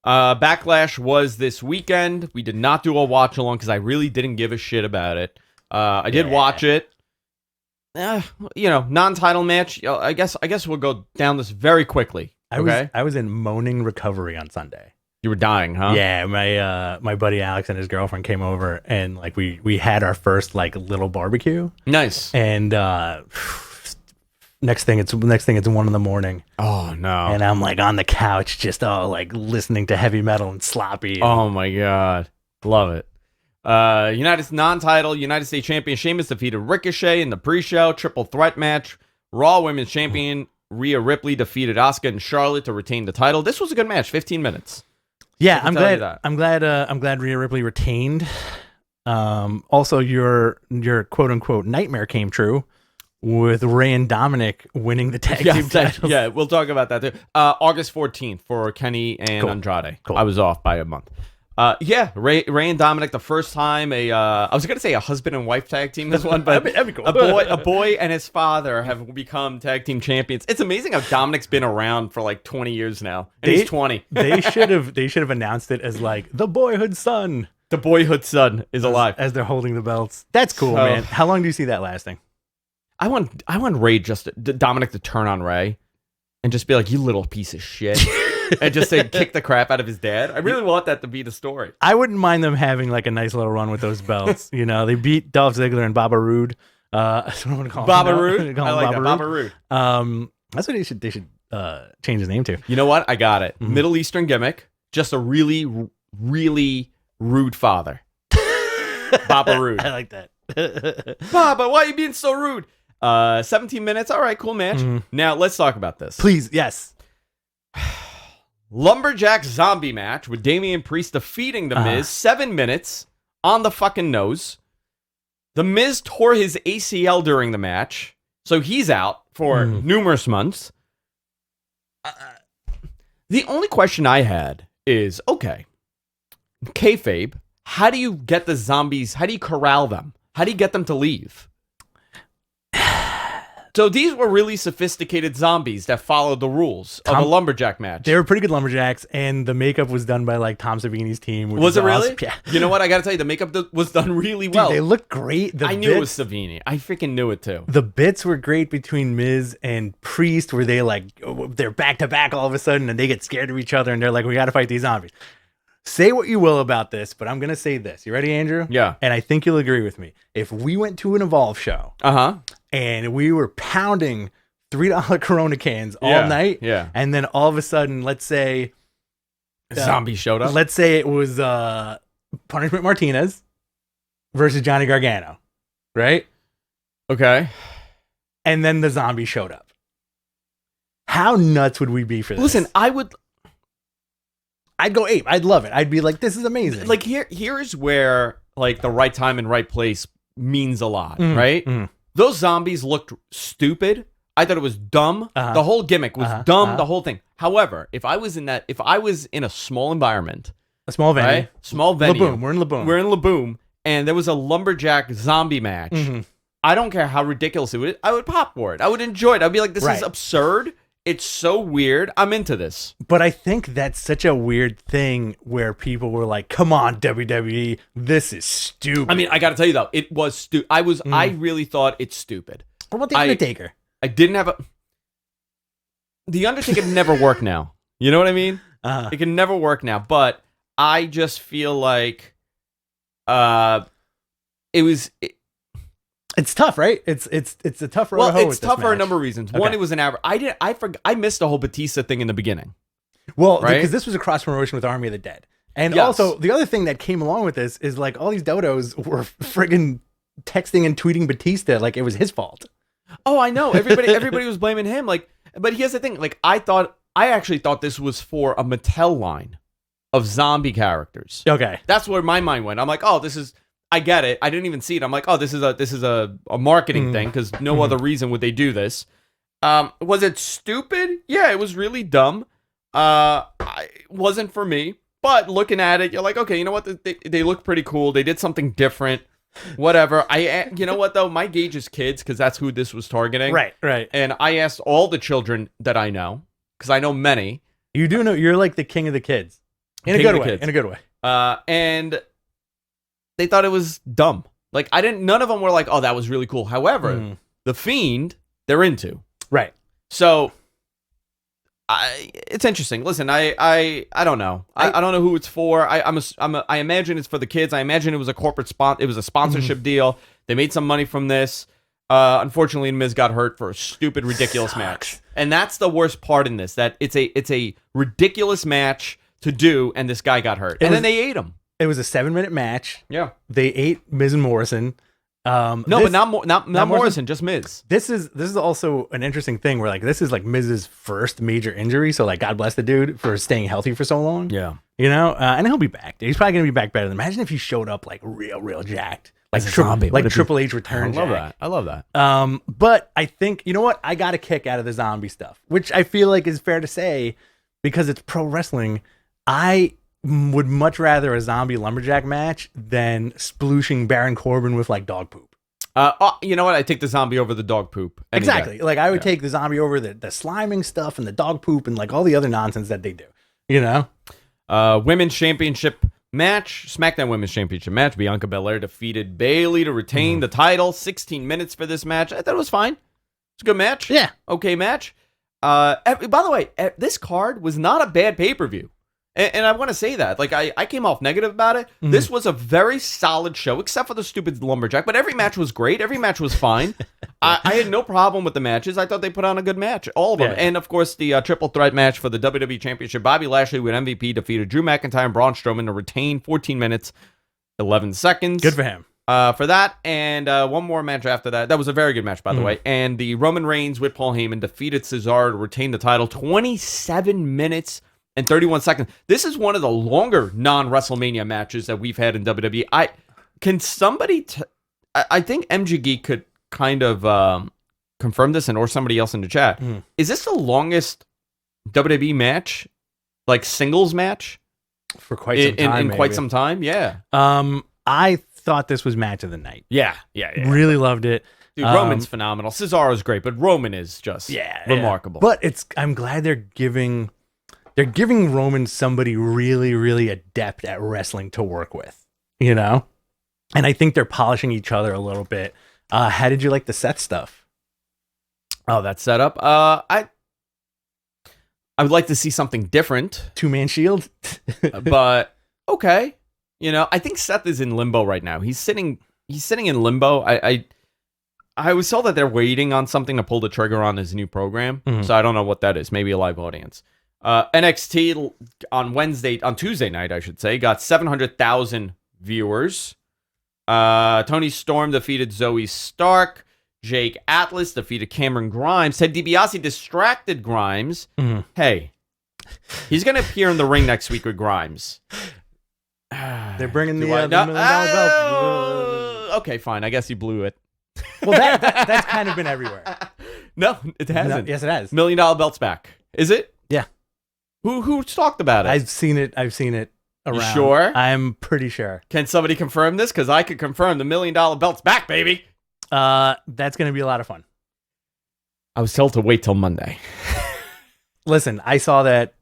Backlash was this weekend. We did not do a watch along because I really didn't give a shit about it. I did watch it. Non-title match. I guess we'll go down this very quickly. I was in moaning recovery on Sunday. You were dying, huh? Yeah, my buddy Alex and his girlfriend came over, and we had our first little barbecue. Nice. And next thing it's 1 a.m. Oh no! And I'm on the couch, just all listening to heavy metal and sloppy. Oh my god, love it. Non-title United States champion Sheamus defeated Ricochet in the pre-show triple threat match. Raw Women's Champion Rhea Ripley defeated Asuka and Charlotte to retain the title. This was a good match, 15 minutes. Yeah, I'm glad Rhea Ripley retained. Also, your quote unquote nightmare came true with Ray and Dominic winning the tag team titles. Yeah, we'll talk about that too. August 14th for Kenny and Andrade. Cool. I was off by a month. Ray and Dominic, the first time I was gonna say a husband and wife tag team this one, but that'd be cool. a boy and his father have become tag team champions. It's amazing how Dominic's been around for 20 years now, and he's 20. They should have announced it as the boyhood son. The boyhood son is alive as they're holding the belts. That's cool, man. How long do you see that lasting? I want Ray Dominic to turn on Ray and just be like, "You little piece of shit." And just say kick the crap out of his dad. I really want that to be the story. I wouldn't mind them having a nice little run with those belts. They beat Dolph Ziggler and Baba Roode. That's what I'm gonna call him. Baba Roode. I like that. Baba Roode. That's what they should change his name to. You know what? I got it. Mm-hmm. Middle Eastern gimmick. Just a really, really rude father. Baba Roode. I like that. Baba, why are you being so rude? 17 minutes. All right, cool match. Mm-hmm. Now let's talk about this. Please, yes. Lumberjack zombie match with Damian Priest defeating The Miz. 7 minutes on the fucking nose. The Miz tore his ACL during the match, so he's out for numerous months. The only question I had is, okay, kayfabe, how do you get the zombies, how do you corral them? How do you get them to leave? So these were really sophisticated zombies that followed the rules of a lumberjack match. They were pretty good lumberjacks, and the makeup was done by like Tom Savini's team. Was it really? Yeah. You know what? I got to tell you, the makeup was done really well. Dude, they looked great. I knew it was Savini. I freaking knew it too. The bits were great between Miz and Priest, where they're back to back all of a sudden, and they get scared of each other, and they're like, "We got to fight these zombies." Say what you will about this, but I'm gonna say this. You ready, Andrew? Yeah. And I think you'll agree with me. If we went to an Evolve show, and we were pounding $3 Corona cans all night, and then all of a sudden, let's say zombie showed up. Let's say it was Punishment Martinez versus Johnny Gargano, right? Okay. And then the zombie showed up. How nuts would we be for this? Listen, I'd go ape. I'd love it. I'd be like, this is amazing. Like here's where like the right time and right place means a lot, right? Those zombies looked stupid. I thought it was dumb. The whole gimmick was dumb. The whole thing. However, if I was in a small environment, a small venue, right? Small venue, Laboom. We're in Laboom, and there was a lumberjack zombie match. I don't care how ridiculous it was. I would pop for it. I would enjoy it. I'd be like, this is absurd. It's so weird. I'm into this. But I think that's such a weird thing where people were like, come on, WWE, this is stupid. I mean, I got to tell you, though, it was stupid. I really thought it's stupid. What about The Undertaker? I didn't have The Undertaker never work now. You know what I mean? It can never work now. But I just feel like it's tough, right? It's a tough road to hoe. Well, it's tough for a number of reasons. One, it was an average. I missed the whole Batista thing in the beginning. Well, right? Because this was a cross promotion with Army of the Dead, and also the other thing that came along with this is like all these dodos were friggin' texting and tweeting Batista like it was his fault. Oh, I know. Everybody was blaming him. Like, but here's the thing. Like, I actually thought this was for a Mattel line of zombie characters. Okay, that's where my mind went. I'm like, oh, this is. I get it. I didn't even see it. I'm like, oh, this is a marketing thing because no other reason would they do this. Was it stupid? Yeah, it was really dumb. It wasn't for me. But looking at it, you're like, okay, you know what? They look pretty cool. They did something different. Whatever. You know what though? My gauge is kids because that's who this was targeting. Right. And I asked all the children that I know because I know many. You do know you're like the king of the kids in a good way. And they thought it was dumb. Like none of them were like, oh, that was really cool. However, the Fiend, they're into. Right. So it's interesting. Listen, I don't know. I don't know who it's for. I imagine it's for the kids. I imagine it was a corporate it was a sponsorship deal. They made some money from this. Unfortunately, Miz got hurt for a stupid, ridiculous match. And that's the worst part in this, that it's a ridiculous match to do, and this guy got hurt. Then they ate him. It was a 7-minute match. Yeah. They ate Miz and Morrison. But not Morrison, just Miz. This is also an interesting thing where like this is like Miz's first major injury, so like God bless the dude for staying healthy for so long. Yeah. You know, and he'll be back. He's probably gonna be back better. Imagine if he showed up like real jacked. Like Triple H return. I love that. But I think, you know what? I got a kick out of the zombie stuff, which I feel like is fair to say because it's pro wrestling. I would much rather a zombie lumberjack match than splooshing Baron Corbin with like dog poop. You know what? I take the zombie over the dog poop. Exactly. Like I would take the zombie over the sliming stuff and the dog poop and like all the other nonsense that they do. You know? Women's Championship match, SmackDown Women's Championship match. Bianca Belair defeated Bayley to retain the title. 16 minutes for this match. I thought it was fine. It's a good match. Yeah. Okay match. By the way, this card was not a bad pay-per-view. And I want to say that. Like, I came off negative about it. This was a very solid show, except for the stupid lumberjack. But every match was great. Every match was fine. I had no problem with the matches. I thought they put on a good match. All of them. Yeah. And, of course, the triple threat match for the WWE Championship. Bobby Lashley with MVP defeated Drew McIntyre and Braun Strowman to retain 14 minutes, 11 seconds. Good for him. For that. And one more match after that. That was a very good match, by the way. And the Roman Reigns with Paul Heyman defeated Cesaro to retain the title. 27 minutes and 31 seconds. This is one of the longer non-WrestleMania matches that we've had in WWE. Can somebody I think MG Geek could kind of confirm this, or somebody else in the chat. Is this the longest WWE match, like singles match, for quite some time? In quite some time, yeah. I thought this was match of the night. Yeah. Really loved it. Dude, Roman's phenomenal. Cesaro's great, but Roman is just remarkable. But I'm glad they're giving Roman somebody really, really adept at wrestling to work with, you know? And I think they're polishing each other a little bit. How did you like the Seth stuff? Oh, that setup. I would like to see something different. 2-man shield? But okay. You know, I think Seth is in limbo right now. He's sitting in limbo. I was told that they're waiting on something to pull the trigger on his new program. So I don't know what that is. Maybe a live audience. NXT on Tuesday night, I should say, got 700,000 viewers. Tony Storm defeated Zoe Stark. Jake Atlas defeated Cameron Grimes. Ted DiBiase distracted Grimes. Hey, he's going to appear in the ring next week with Grimes. They're bringing the $1 million belt. Okay, fine. I guess he blew it. Well, that's kind of been everywhere. No, it hasn't. No, yes, it has. $1 million belt's back. Is it? Yeah. Who talked about it? I've seen it around. You sure? I'm pretty sure. Can somebody confirm this? Because I could confirm the $1 million belt's back, baby. That's going to be a lot of fun. I was told to wait till Monday. Listen, I saw that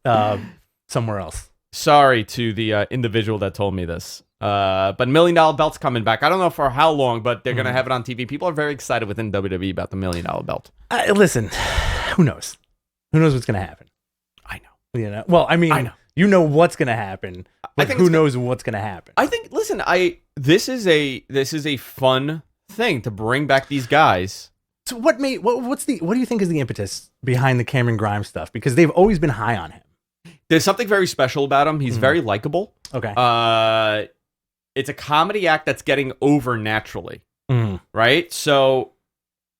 somewhere else. Sorry to the individual that told me this. But $1 million belt's coming back. I don't know for how long, but they're going to have it on TV. People are very excited within WWE about the $1 million belt. Listen, who knows? Who knows what's going to happen? I know. You know. Well, I mean, I know. You know what's going to happen, but who knows what's going to happen? I think. Listen, this is a fun thing to bring back these guys. So what do you think is the impetus behind the Cameron Grimes stuff? Because they've always been high on him. There's something very special about him. He's very likable. Okay. It's a comedy act that's getting over naturally, right? So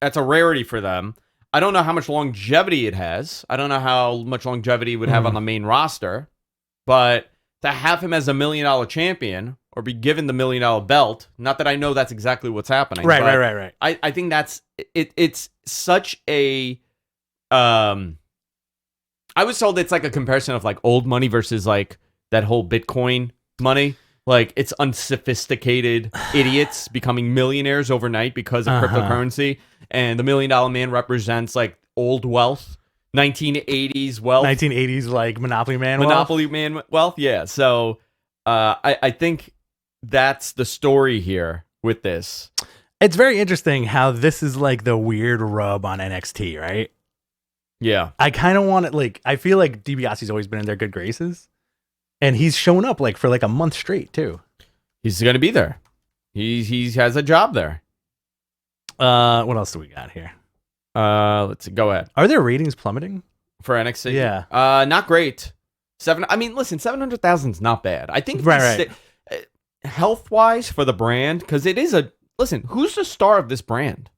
that's a rarity for them. I don't know how much longevity it has. I don't know how much longevity it would have on the main roster, but to have him as a $1 million champion or be given the $1 million belt, not that I know that's exactly what's happening. Right. I think that's it. It's such a I was told it's like a comparison of like old money versus like that whole Bitcoin money. Like it's unsophisticated idiots becoming millionaires overnight because of cryptocurrency. And the $1 million man represents like old wealth, 1980s wealth. 1980s like Monopoly Man wealth. Yeah. So I think that's the story here with this. It's very interesting how this is like the weird rub on NXT, right? Yeah. I kind of want it, like, I feel like DiBiase's always been in their good graces. And he's shown up like for like a month straight too. He's going to be there. He has a job there. What else do we got here? Let's see. Go ahead. Are their ratings plummeting For NXT? Yeah. Not great. 700,000 is not bad. I think right. Health-wise for the brand, because it is listen, who's the star of this brand?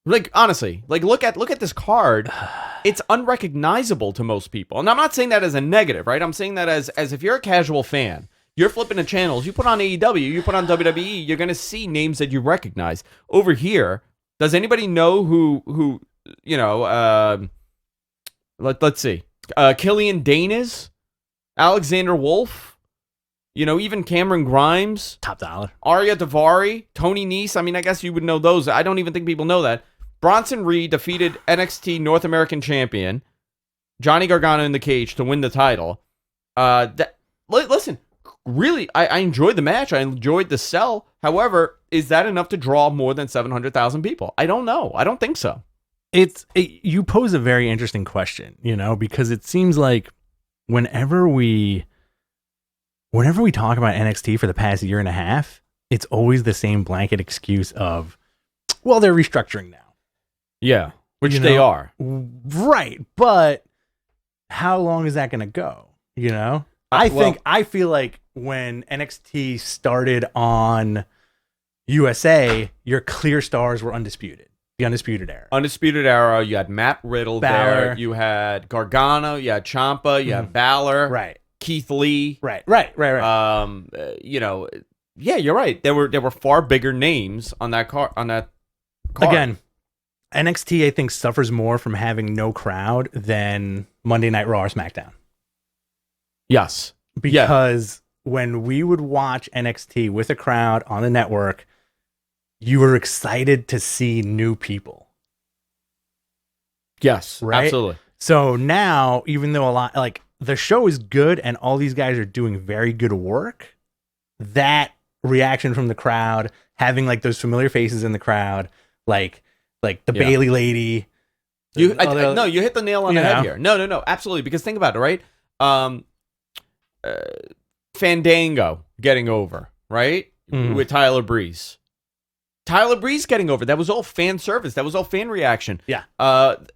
Like, honestly, like look at this card. It's unrecognizable to most people. And I'm not saying that as a negative, right? I'm saying that as if you're a casual fan, you're flipping the channels, you put on AEW, you put on WWE, you're going to see names that you recognize. Over here, does anybody know who you know, let's see. Killian Dane is? Alexander Wolf? You know, even Cameron Grimes? Top dollar. Arya Davari? Tony Nese? I mean, I guess you would know those. I don't even think people know that. Bronson Reed defeated NXT North American Champion Johnny Gargano in the cage to win the title. Listen, really, I enjoyed the match. I enjoyed the sell. However, is that enough to draw more than 700,000 people? I don't know. I don't think so. You pose a very interesting question, you know, because it seems like whenever we talk about NXT for the past year and a half, it's always the same blanket excuse of, well, they're restructuring now. Yeah, which they are. Right, but how long is that going to go, you know? I feel like when NXT started on USA, your clear stars were undisputed. The Undisputed Era. Undisputed Era, you had Matt Riddle Balor. there. You had Gargano, you had Ciampa, you had Balor. Right. Keith Lee. Right. You know, yeah, you're right. There were far bigger names on that card. Again, NXT I think suffers more from having no crowd than Monday Night Raw or SmackDown. Yes, because when we would watch NXT with a crowd on the network, you were excited to see new people. Yes, right? Absolutely. So now, even though a lot like the show is good and all these guys are doing very good work, that reaction from the crowd, having like those familiar faces in the crowd, like the Bailey lady. You hit the nail on the head here. No, absolutely. Because think about it, right? Fandango getting over, right? With Tyler Breeze. Tyler Breeze getting over. That was all fan service. That was all fan reaction. Yeah.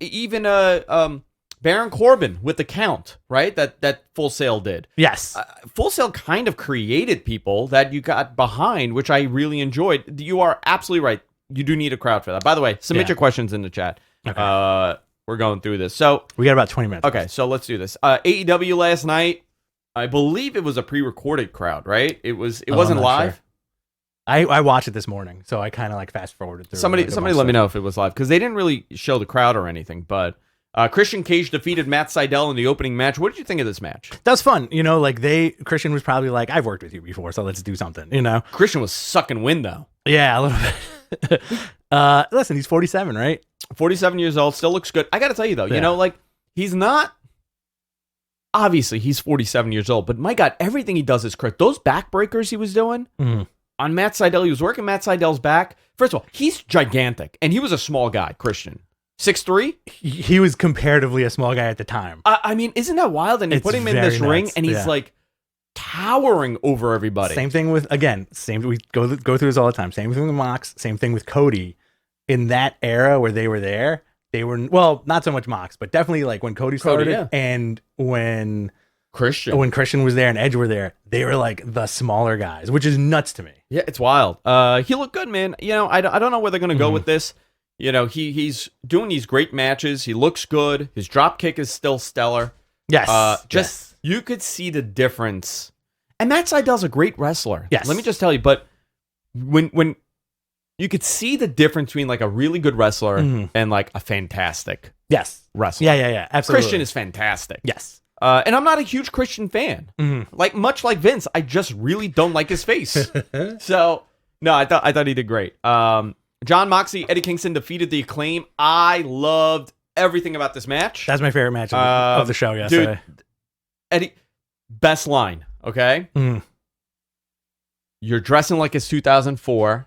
Even Baron Corbin with the count, right? That Full Sail did. Yes. Full Sail kind of created people that you got behind, which I really enjoyed. You are absolutely right. You do need a crowd for that. By the way, submit your questions in the chat. Okay. We're going through this. So we got about 20 minutes. Okay, so let's do this. AEW last night, I believe it was a pre-recorded crowd, right? It wasn't live. Sure. I watched it this morning, so I kind of like fast forwarded through. Somebody let me know if it was live, because they didn't really show the crowd or anything. But Christian Cage defeated Matt Sydal in the opening match. What did you think of this match? That was fun. You know, like Christian was probably like, I've worked with you before, so let's do something. You know, Christian was sucking wind though. Yeah, a little bit. Listen, he's 47, right? 47 years old, still looks good. I got to tell you though, you know, like he's not. Obviously, he's 47 years old, but my God, everything he does is correct. Those backbreakers he was doing on Matt Sydal, he was working Matt Sydal's back. First of all, he's gigantic, and he was a small guy, Christian. 6'3"? He was comparatively a small guy at the time. I mean, isn't that wild? And you put him in this ring, and he's like towering over everybody. Same thing with, we go through this all the time. Same thing with Mox, same thing with Cody. In that era where they were there, they were, well, not so much Mox, but definitely like when Cody started and when Christian was there and Edge were there, they were like the smaller guys, which is nuts to me. Yeah, it's wild. He looked good, man. You know, I don't know where they're going to go with this. You know, he's doing these great matches. He looks good. His drop kick is still stellar. Yes. You could see the difference. And Matt Sydal's a great wrestler. Yes. Let me just tell you, but when you could see the difference between like a really good wrestler and like a fantastic wrestler. Yeah. Absolutely. Christian is fantastic. Yes. And I'm not a huge Christian fan. Like much like Vince, I just really don't like his face. So no, I thought he did great. John Moxley, Eddie Kingston defeated the Acclaim. I loved everything about this match. That's my favorite match of the show yesterday. Dude, Eddie, best line, okay? You're dressing like it's 2004.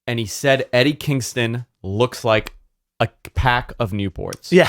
And he said Eddie Kingston looks like a pack of Newports. Yeah.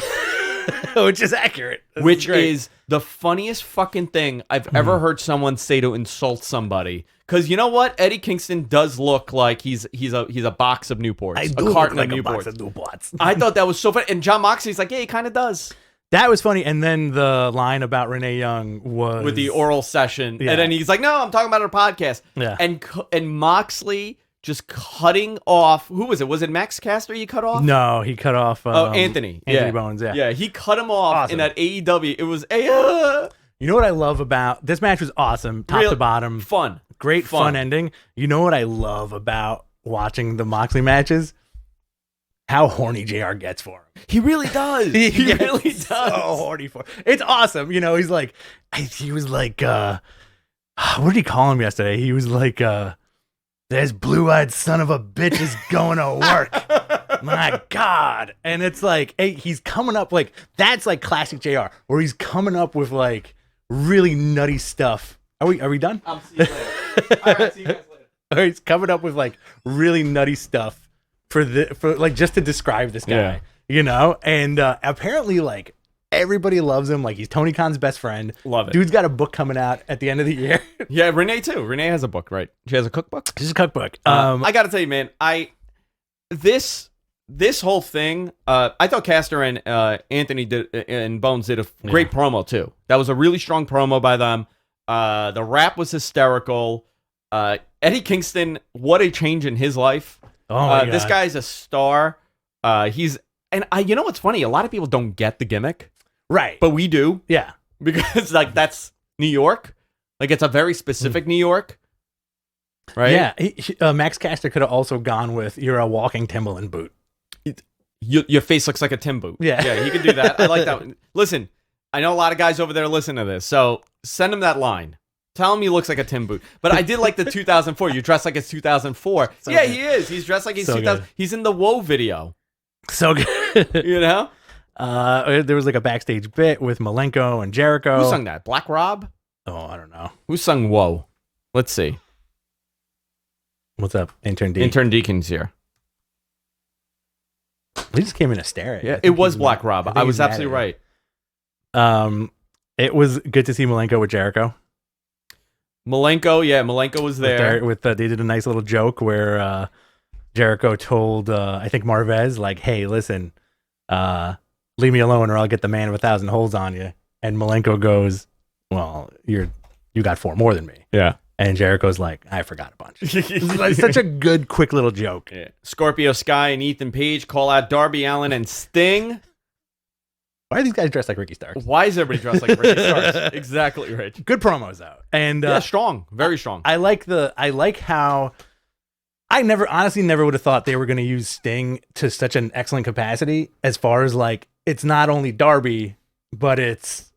Which is accurate. Which is the funniest fucking thing I've ever heard someone say to insult somebody. Because you know what? Eddie Kingston does look like he's a box of Newports. A carton of Newports. I thought that was so funny. And John Moxley's like, yeah, he kind of does. That was funny. And then the line about Renee Young was... with the oral session. Yeah. And then he's like, no, I'm talking about our podcast. Yeah. And Moxley... just cutting off, who was it? Was it Max Caster you cut off? No, he cut off Anthony. Anthony Bones, yeah. Yeah, he cut him off in that AEW. It was You know what I love about this match was awesome, top to bottom. Fun. Great fun ending. You know what I love about watching the Moxley matches? How horny JR gets for him. He really does. He really does. So horny for him. It's awesome. You know, he was like what did he call him yesterday? He was like this blue-eyed son of a bitch is going to work. My God. And it's like, hey, he's coming up like, that's like classic JR, where he's coming up with like really nutty stuff. Are we done? I'm seeing you later. All right, see you guys later. He's coming up with like really nutty stuff for like just to describe this guy, you know? And apparently like everybody loves him. Like he's Tony Khan's best friend. Love it. Dude's got a book coming out at the end of the year. Yeah, Renee too. Renee has a book, right? She has a cookbook? She's a cookbook. I got to tell you, man, this whole thing, I thought Caster and Anthony and Bones did a great promo too. That was a really strong promo by them. The rap was hysterical. Eddie Kingston, what a change in his life. Oh my God. This guy's a star. You know what's funny? A lot of people don't get the gimmick. Right. But we do. Yeah. Because like that's New York. Like it's a very specific New York. right? Yeah, Max Caster could have also gone with "You're a walking Timberland boot." Your face looks like a Tim boot. Yeah. He could do that. I like that one. Listen, I know a lot of guys over there listen to this, so send him that line. Tell him he looks like a Tim boot. But I did like the 2004. You dressed like it's 2004. So yeah, good. he is. He's dressed like he's So 2000. good. He's in the Woe video. So good. You know? There was like a backstage bit with Malenko and Jericho. Who sung that? Black Rob? Oh, I don't know. Who sung Woe? Let's see. What's up, Intern D? Intern Deacon's here. He just came in to stare at you. Yeah, I it think was he's Black mad- Rob. think I he's was mad absolutely at right. you. It was good to see Malenko with Jericho. Malenko was there. They did a nice little joke where Jericho told I think Marvez like, "Hey, listen, leave me alone, or I'll get the man of 1,000 holds on you." And Malenko goes, "Well, you got 4 more than me." Yeah. And Jericho's like, "I forgot a bunch." It's like such a good, quick little joke. Yeah. Scorpio Sky and Ethan Page call out Darby Allin and Sting. Why are these guys dressed like Ricky Starks? Why is everybody dressed like Ricky Starks? Exactly, Rich. Good promos though, and Yeah, strong. Very strong. I like how I honestly never would have thought they were going to use Sting to such an excellent capacity. As far as like, it's not only Darby, but it's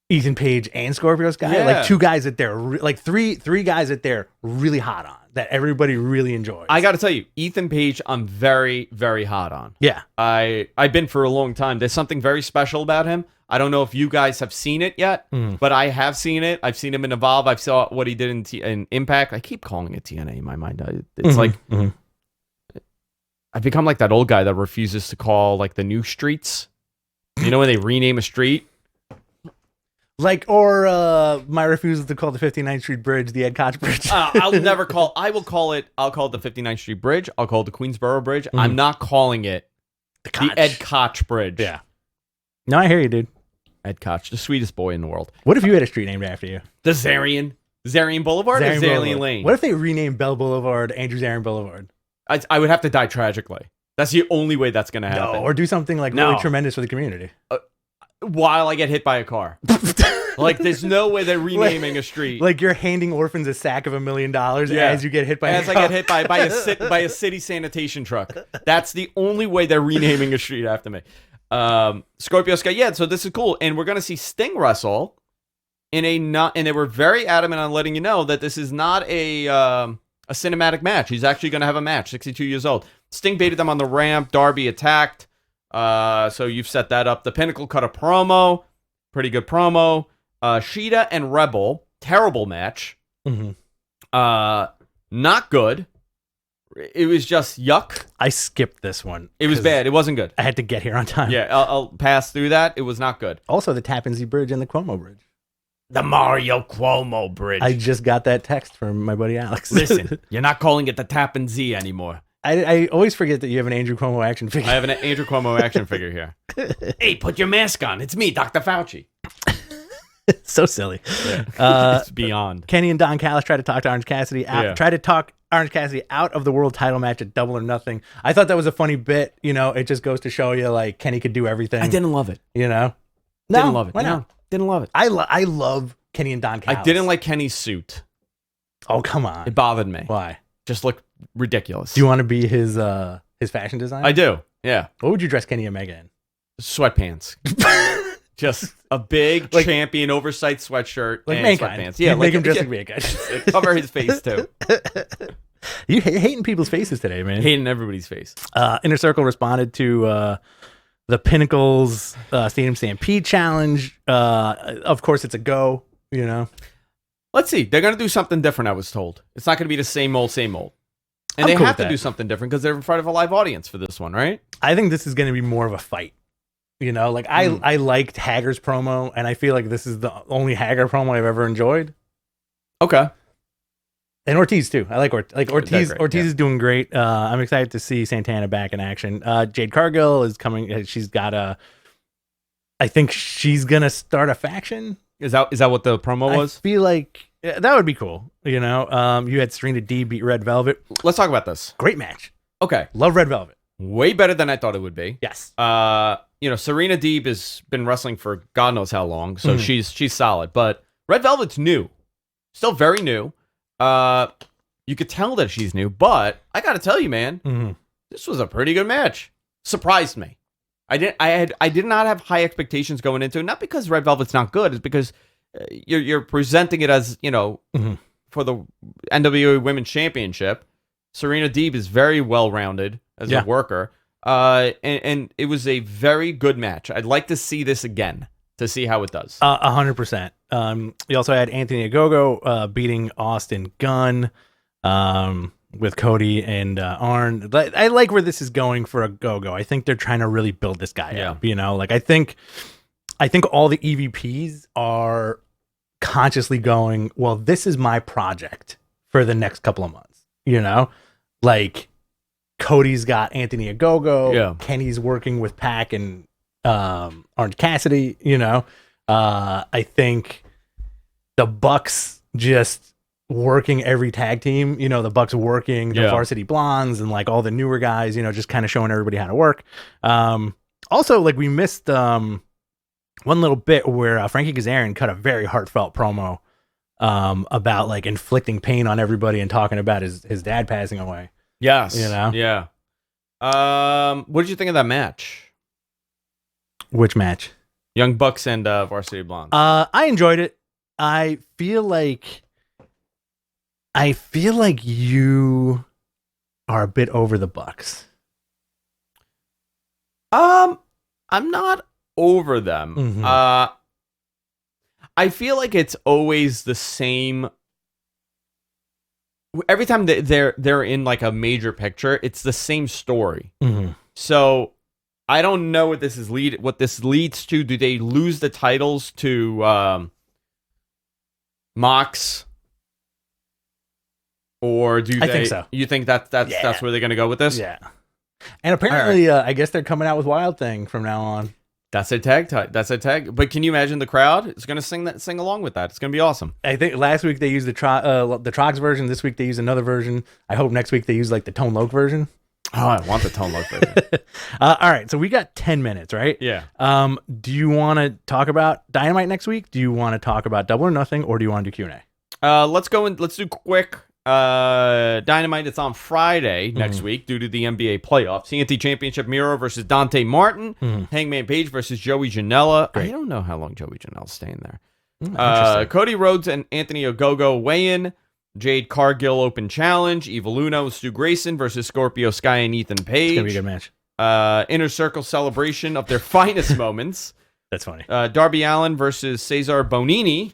Ethan Page and Scorpio Sky. Yeah. Like 2 guys that they're like three guys that they're really hot on, that everybody really enjoys. I got to tell you, Ethan Page, I'm very, very hot on. Yeah. I've been for a long time. There's something very special about him. I don't know if you guys have seen it yet, but I have seen it. I've seen him in Evolve. I've saw what he did in Impact. I keep calling it TNA in my mind. It's like I've become like that old guy that refuses to call like the new streets. You know when they rename a street? Like, or my refusal to call the 59th Street Bridge the Ed Koch Bridge. I'll never call. I'll call it the 59th Street Bridge. I'll call it the Queensboro Bridge. I'm not calling it the Ed Koch Bridge. Yeah. No, I hear you, dude. Ed Koch, the sweetest boy in the world. What if you had a street named after you? The Zarian Boulevard or Zarian Lane? What if they renamed Bell Boulevard Andrew Zarian Boulevard? I would have to die tragically. That's the only way that's going to happen. No, or do something like really tremendous for the community. While I get hit by a car. Like, there's no way they're renaming a street. Like you're handing orphans a sack of $1 million as you get hit by as a I car. get hit by a city sanitation truck. That's the only way they're renaming a street after me. Scorpio Sky, yeah, so this is cool. And we're going to see Sting wrestle and they were very adamant on letting you know that this is not a cinematic match. He's actually going to have a match, 62 years old. Sting baited them on the ramp. Darby attacked. So you've set that up. The Pinnacle cut a promo. Pretty good promo. Sheeta and Rebel. Terrible match. Not good. It was just yuck. I skipped this one. It was bad. It wasn't good. I had to get here on time. Yeah, I'll pass through that. It was not good. Also, the Tappan Zee Bridge and the Cuomo Bridge. The Mario Cuomo Bridge. I just got that text from my buddy Alex. Listen, you're not calling it the Tappan Zee anymore. I always forget that you have an Andrew Cuomo action figure. I have an Andrew Cuomo action figure here. Hey, put your mask on. It's me, Dr. Fauci. So silly. Yeah. It's beyond. Kenny and Don Callis tried to talk to Orange Cassidy out. Yeah. Tried to talk Orange Cassidy out of the world title match at Double or Nothing. I thought that was a funny bit. You know, it just goes to show you like Kenny could do everything. I didn't love it. You know, Didn't love it. Why not? No, didn't love it. I love Kenny and Don Callis. I didn't like Kenny's suit. Oh come on! It bothered me. Why? Just looked ridiculous. Do you want to be his fashion designer? I do. Yeah. What would you dress Kenny Omega in? Sweatpants. Just a big Like- champion oversized sweatshirt Like and Mankind. sweatpants. Yeah, make like him dress like Mankind. cover his face too. You hating people's faces today, man. Hating everybody's face. Inner Circle responded to the Pinnacle's Stadium Stampede challenge. Of course, it's a go. You know, Let's see. They're gonna do something different. I was told it's not gonna be the same old, same old. And I'm they cool have with to that. do something different because they're in front of a live audience for this one, right? I think this is going to be more of a fight. You know, like I liked Hager's promo, and I feel like this is the only Hager promo I've ever enjoyed. Okay. And Ortiz too. I like Ortiz. great, Ortiz yeah. is doing great. I'm excited to see Santana back in action. Jade Cargill is coming. She's got I think she's gonna start a faction. Is that what the promo was? I feel like that would be cool. You know, you had Serena D beat Red Velvet. Let's talk about this. Great match. Okay. Love Red Velvet. Way better than I thought it would be. Yes. Serena Deeb has been wrestling for God knows how long, so she's solid. But Red Velvet's new, still very new. You could tell that she's new, but I got to tell you, man, this was a pretty good match. Surprised me. I did not have high expectations going into it. Not because Red Velvet's not good. It's because you're presenting it as, for the NWA Women's Championship. Serena Deeb is very well-rounded as a worker. And it was a very good match. I'd like to see this again to see how it does. 100%. You also had Anthony Ogogo beating Austin Gunn with Cody and Arn. I like where this is going for Ogogo. I think they're trying to really build this guy up. I think all the EVPs are consciously going, well, this is my project for the next couple of months. Like Cody's got Anthony Ogogo. Yeah. Kenny's working with Pac and Orange Cassidy. I think the Bucks just working every tag team. The Bucks working the Varsity Blondes and like all the newer guys. Just kind of showing everybody how to work. Also, like we missed one little bit where Frankie Kazarian cut a very heartfelt promo about like inflicting pain on everybody and talking about his dad passing away. Yes. Yeah. What did you think of that match? Which match? Young Bucks and Varsity Blondes. I enjoyed it. I feel like you are a bit over the Bucks. I'm not over them. Mm-hmm. I feel like it's always the same. Every time they're in like a major picture, it's the same story. Mm-hmm. So I don't know what this leads to. Do they lose the titles to Mox, or do they? I think so. You think that's where they're gonna go with this? Yeah. And apparently, I guess they're coming out with Wild Thing from now on. That's a tag. That's a tag. But can you imagine the crowd? It's gonna sing along with that. It's gonna be awesome. I think last week they used the Trox version. This week they use another version. I hope next week they use like the Tone Loc version. Oh, I want the Tone Loc version. All right, so we got 10 minutes, right? Yeah. Do you want to talk about Dynamite next week? Do you want to talk about Double or Nothing, or do you want to do Q&A? Let's do quick. Dynamite. It's on Friday next week due to the NBA playoffs. TNT Championship: Miro versus Dante Martin. Hangman Page versus Joey Janela. Great. I don't know how long Joey Janela's staying there. Cody Rhodes and Anthony Ogogo weigh in. Jade Cargill Open Challenge. Evil Uno, Stu Grayson versus Scorpio Sky and Ethan Page. It's gonna be a good match. Inner Circle celebration of their finest moments. That's funny. Darby Allin versus Cesar Bonini.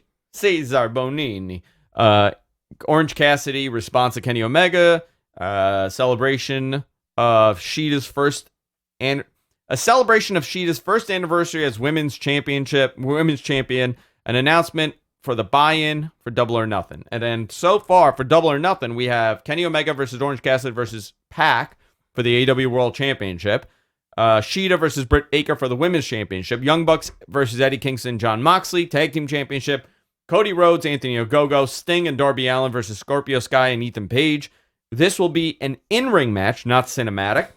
Orange Cassidy response to Kenny Omega. Celebration of Sheeta's first anniversary as women's champion. An announcement for the buy-in for Double or Nothing. And then so far for Double or Nothing, we have Kenny Omega versus Orange Cassidy versus Pac for the AEW World Championship. Sheeta versus Britt Baker for the Women's Championship. Young Bucks versus Eddie Kingston, John Moxley, Tag Team Championship. Cody Rhodes, Anthony Ogogo, Sting, and Darby Allin versus Scorpio Sky and Ethan Page. This will be an in-ring match, not cinematic.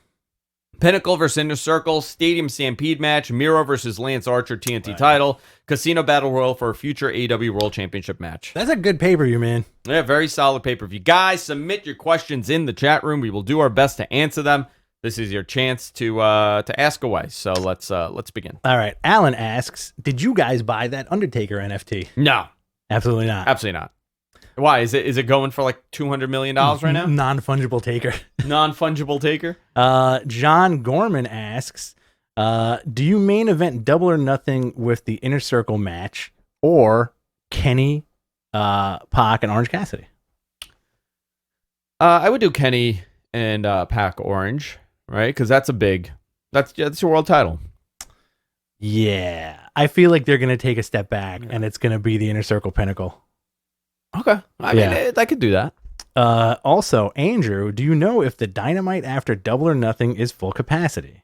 Pinnacle versus Inner Circle, Stadium Stampede match, Miro versus Lance Archer TNT title, Casino Battle Royal for a future AEW World Championship match. That's a good pay-per-view, man. Yeah, very solid pay-per-view. Guys, submit your questions in the chat room. We will do our best to answer them. This is your chance to ask away. So let's begin. All right. Alan asks, did you guys buy that Undertaker NFT? No. Absolutely not. Absolutely not. Why? Is it going for like $200 million right now? Non-fungible taker. Non-fungible taker? John Gorman asks, do you main event Double or Nothing with the Inner Circle match or Kenny, Pac, and Orange Cassidy? I would do Kenny and Pac Orange, right? Because that's your world title. Yeah. I feel like they're going to take a step back and it's going to be the Inner Circle Pinnacle. Okay. I mean, I could do that. Also, Andrew, do you know if the Dynamite after Double or Nothing is full capacity?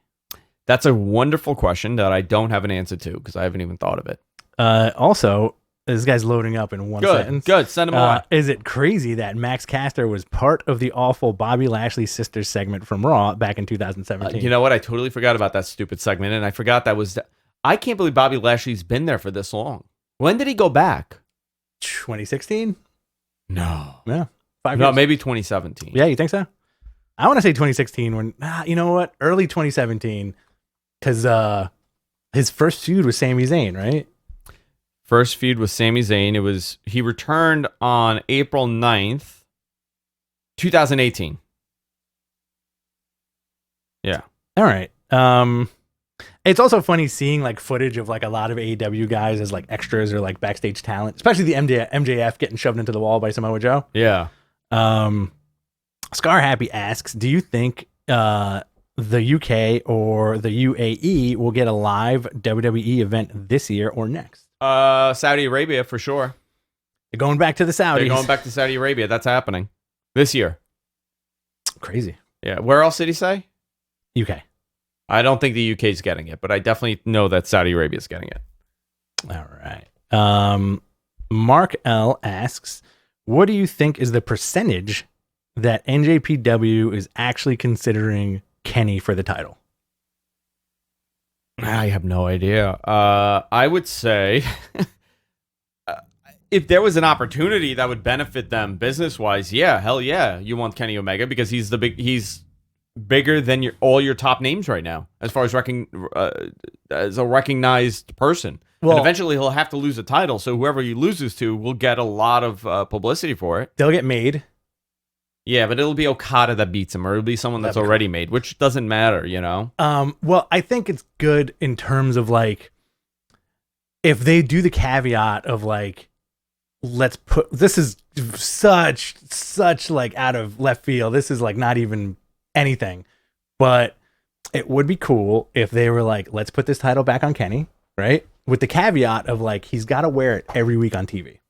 That's a wonderful question that I don't have an answer to because I haven't even thought of it. Also, this guy's loading up in one sentence. Good. Send him on. Is it crazy that Max Caster was part of the awful Bobby Lashley Sisters segment from Raw back in 2017? You know what? I totally forgot about that stupid segment, and I forgot that was... I can't believe Bobby Lashley's been there for this long. When did he go back? 2016? No. Yeah. 5 No, years? maybe 2017. Yeah, you think so? I want to say 2016 when, you know what? Early 2017. Because his first feud was Sami Zayn, right? First feud with Sami Zayn. He returned on April 9th, 2018. Yeah. All right. It's also funny seeing like footage of like a lot of AEW guys as like extras or like backstage talent, especially the MJF getting shoved into the wall by Samoa Joe. Yeah. Scar Happy asks, do you think the UK or the UAE will get a live WWE event this year or next? Saudi Arabia for sure. They're going back to the Saudis. They're going back to Saudi Arabia. That's happening this year. Crazy. Yeah. Where else did he say? UK. I don't think the UK is getting it, but I definitely know that Saudi Arabia is getting it. All right. Mark L asks, what do you think is the percentage that NJPW is actually considering Kenny for the title? I have no idea. I would say if there was an opportunity that would benefit them business-wise, yeah, hell yeah, you want Kenny Omega because he's bigger than all your top names right now as far as as a recognized person. Well, and eventually he'll have to lose a title, so whoever he loses to will get a lot of publicity for it. They'll get made. Yeah, but it'll be Okada that beats him, or it'll be someone that's already made, which doesn't matter, you know? Well, I think it's good in terms of, like, if they do the caveat of, like, this is such, like, out of left field. This is, like, not even anything. But it would be cool if they were like, let's put this title back on Kenny, right? With the caveat of, like, he's got to wear it every week on TV.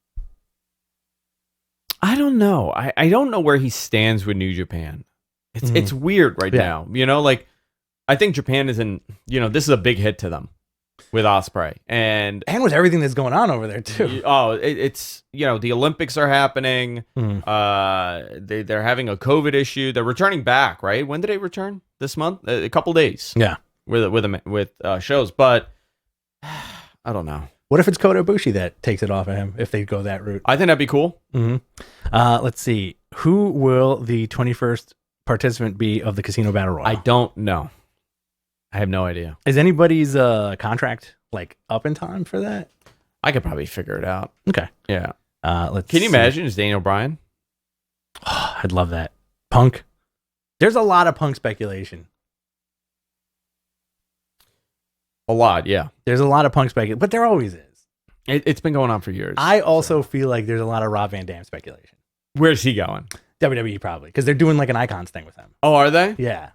I don't know. I don't know where he stands with New Japan. It's weird right now. You know, like, I think Japan is this is a big hit to them with Osprey. And with everything that's going on over there, too. It's the Olympics are happening. They're having a COVID issue. They're returning back, right? When did they return? This month? A couple days. Yeah. With shows. But I don't know. What if it's Kota Ibushi that takes it off of him if they go that route? I think that'd be cool. Let's see. Who will the 21st participant be of the Casino Battle Royal? I don't know. I have no idea. Is anybody's contract like up in time for that? I could probably figure it out. Okay. Yeah. Can you imagine? Is Daniel Bryan? Oh, I'd love that. Punk. There's a lot of Punk speculation. A lot, yeah. There's a lot of Punk speculation, but there always is. It's been going on for years. I also feel like there's a lot of Rob Van Dam speculation. Where's he going? WWE probably, because they're doing like an Icons thing with him. Oh, are they? Yeah.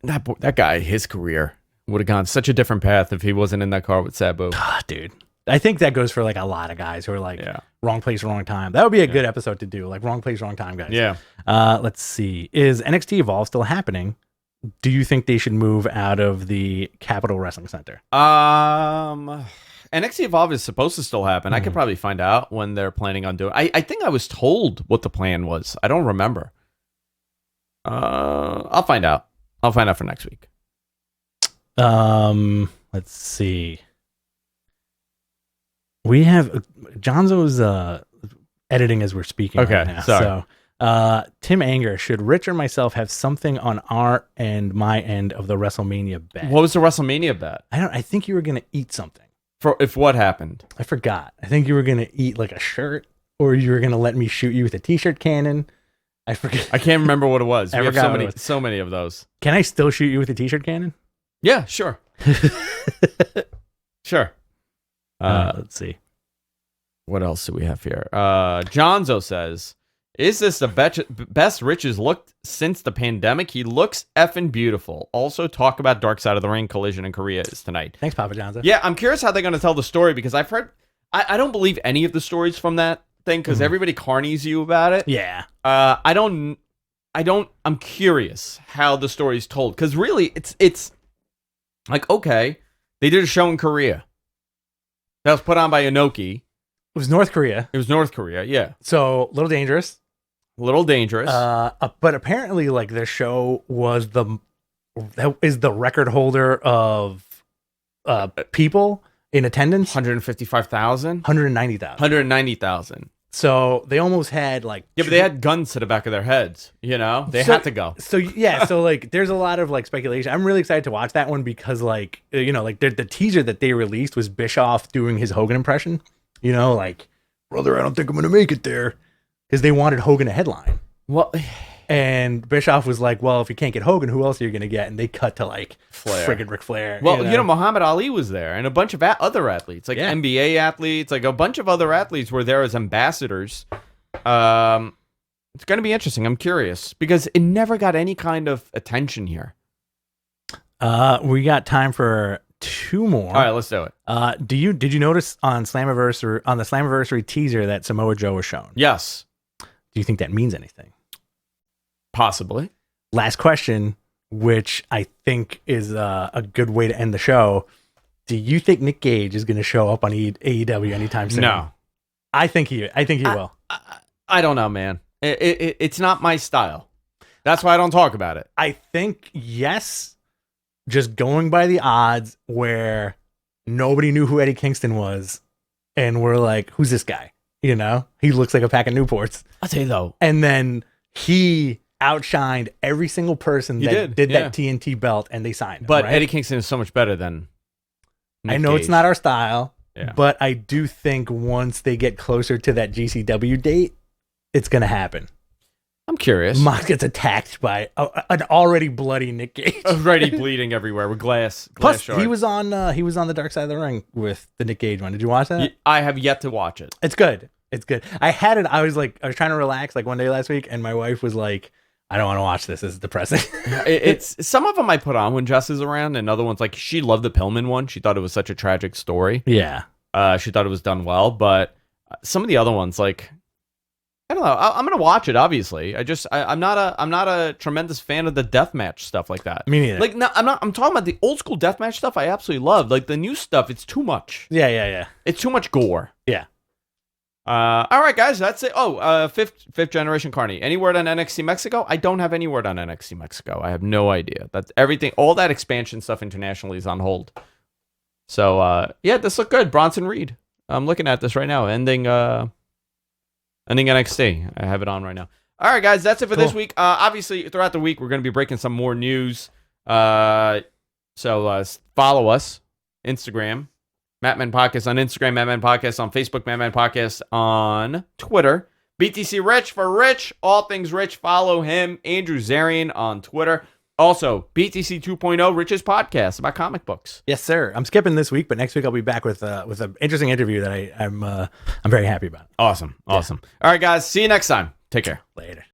That guy, his career would have gone such a different path if he wasn't in that car with Sabu. Dude. I think that goes for like a lot of guys who are like wrong place, wrong time. That would be a good episode to do, like wrong place, wrong time guys. Yeah. Let's see. Is NXT Evolve still happening? Do you think they should move out of the Capitol Wrestling Center? NXT Evolve is supposed to still happen. I could probably find out when they're planning on doing it. I think I was told what the plan was. I don't remember. I'll find out. I'll find out for next week. Let's see. We have Jonzo's editing as we're speaking. Okay, right now. sorry. So, Tim Anger, should Rich or myself have something on our and my end of the WrestleMania bet? What was the WrestleMania bet? I think you were gonna eat something. If what happened? I forgot. I think you were gonna eat like a shirt, or you were gonna let me shoot you with a t-shirt cannon. I forget. I can't remember what it was. We have forgot so many of those. Can I still shoot you with a t-shirt cannon? Yeah, sure. Sure. Let's see. What else do we have here? Jonzo says, is this the best Rich has looked since the pandemic? He looks effing beautiful. Also, talk about Dark Side of the Ring Collision in Korea is tonight. Thanks, Papa Jonzo. Yeah, I'm curious how they're going to tell the story because I've heard... I don't believe any of the stories from that thing because everybody carnies you about it. Yeah. I'm curious how the story's told because really it's like, okay, they did a show in Korea that was put on by Inoki. It was North Korea. It was North Korea, yeah. So, a little dangerous. A little dangerous. But apparently, like, the show is the record holder of people in attendance. 155,000? 190,000. 190,000. So they almost had like Yeah, but they had guns to the back of their heads. You know, they had to go. So yeah, so like there's a lot of like speculation. I'm really excited to watch that one because like like the teaser that they released was Bischoff doing his Hogan impression. Like, brother, I don't think I'm gonna make it there, because they wanted Hogan a headline. Well, and Bischoff was like, well, if you can't get Hogan, who else are you gonna get? And they cut to like friggin' Ric Flair. Well, Muhammad Ali was there, and a bunch of other athletes, like NBA athletes, like a bunch of other athletes were there as ambassadors. It's going to be interesting. I'm curious because it never got any kind of attention here. We got time for 2 more. All right, let's do it. Did you notice on the Slammiversary teaser that Samoa Joe was shown? Yes. Do you think that means anything? Possibly. Last question, which I think is a good way to end the show. Do you think Nick Gage is going to show up on AEW anytime soon? No. I think he will. I don't know, man. It's not my style. That's why I don't talk about it. I think yes, just going by the odds where nobody knew who Eddie Kingston was, and we're like, who's this guy? He looks like a pack of Newports. I'll tell you though. And then he outshined every single person that did that TNT belt, and they signed him. But right? Eddie Kingston is so much better than Nick I know Gage. It's not our style, Yeah. but I do think once they get closer to that GCW date, it's going to happen. I'm curious. Mox gets attacked by an already bloody Nick Gage. Already bleeding everywhere with glass Plus, shards. he was on the Dark Side of the Ring with the Nick Gage one. Did you watch that? I have yet to watch it. It's good. It's good. I was trying to relax like one day last week, and my wife was like, I don't want to watch this. This is depressing. It's some of them I put on when Jess is around, and other ones, like, she loved the Pillman one. She thought it was such a tragic story. Yeah. She thought it was done well, but some of the other ones, like, I don't know. I'm gonna watch it. Obviously, I'm not a tremendous fan of the deathmatch stuff like that. Me neither. Like, no, I'm talking about the old school deathmatch stuff. I absolutely love. Like the new stuff, it's too much. Yeah. It's too much gore. Yeah. All right, guys, that's it. Oh, fifth generation Carney. Any word on NXT Mexico? I don't have any word on NXT Mexico. I have no idea. That's everything. All that expansion stuff internationally is on hold. So, yeah, this looked good. Bronson Reed. I'm looking at this right now. Ending NXT. I have it on right now. All right, guys, that's it for this week. Obviously, throughout the week, we're going to be breaking some more news. So follow us. Instagram. Mattman Podcast on Instagram, Mattman Podcast on Facebook, Mattman Podcast on Twitter. BTC Rich for Rich, all things Rich. Follow him, Andrew Zarian on Twitter. Also, BTC 2.0, Rich's podcast about comic books. Yes, sir. I'm skipping this week, but next week I'll be back with an interesting interview that I'm very happy about. Awesome. All right, guys. See you next time. Take care. Later.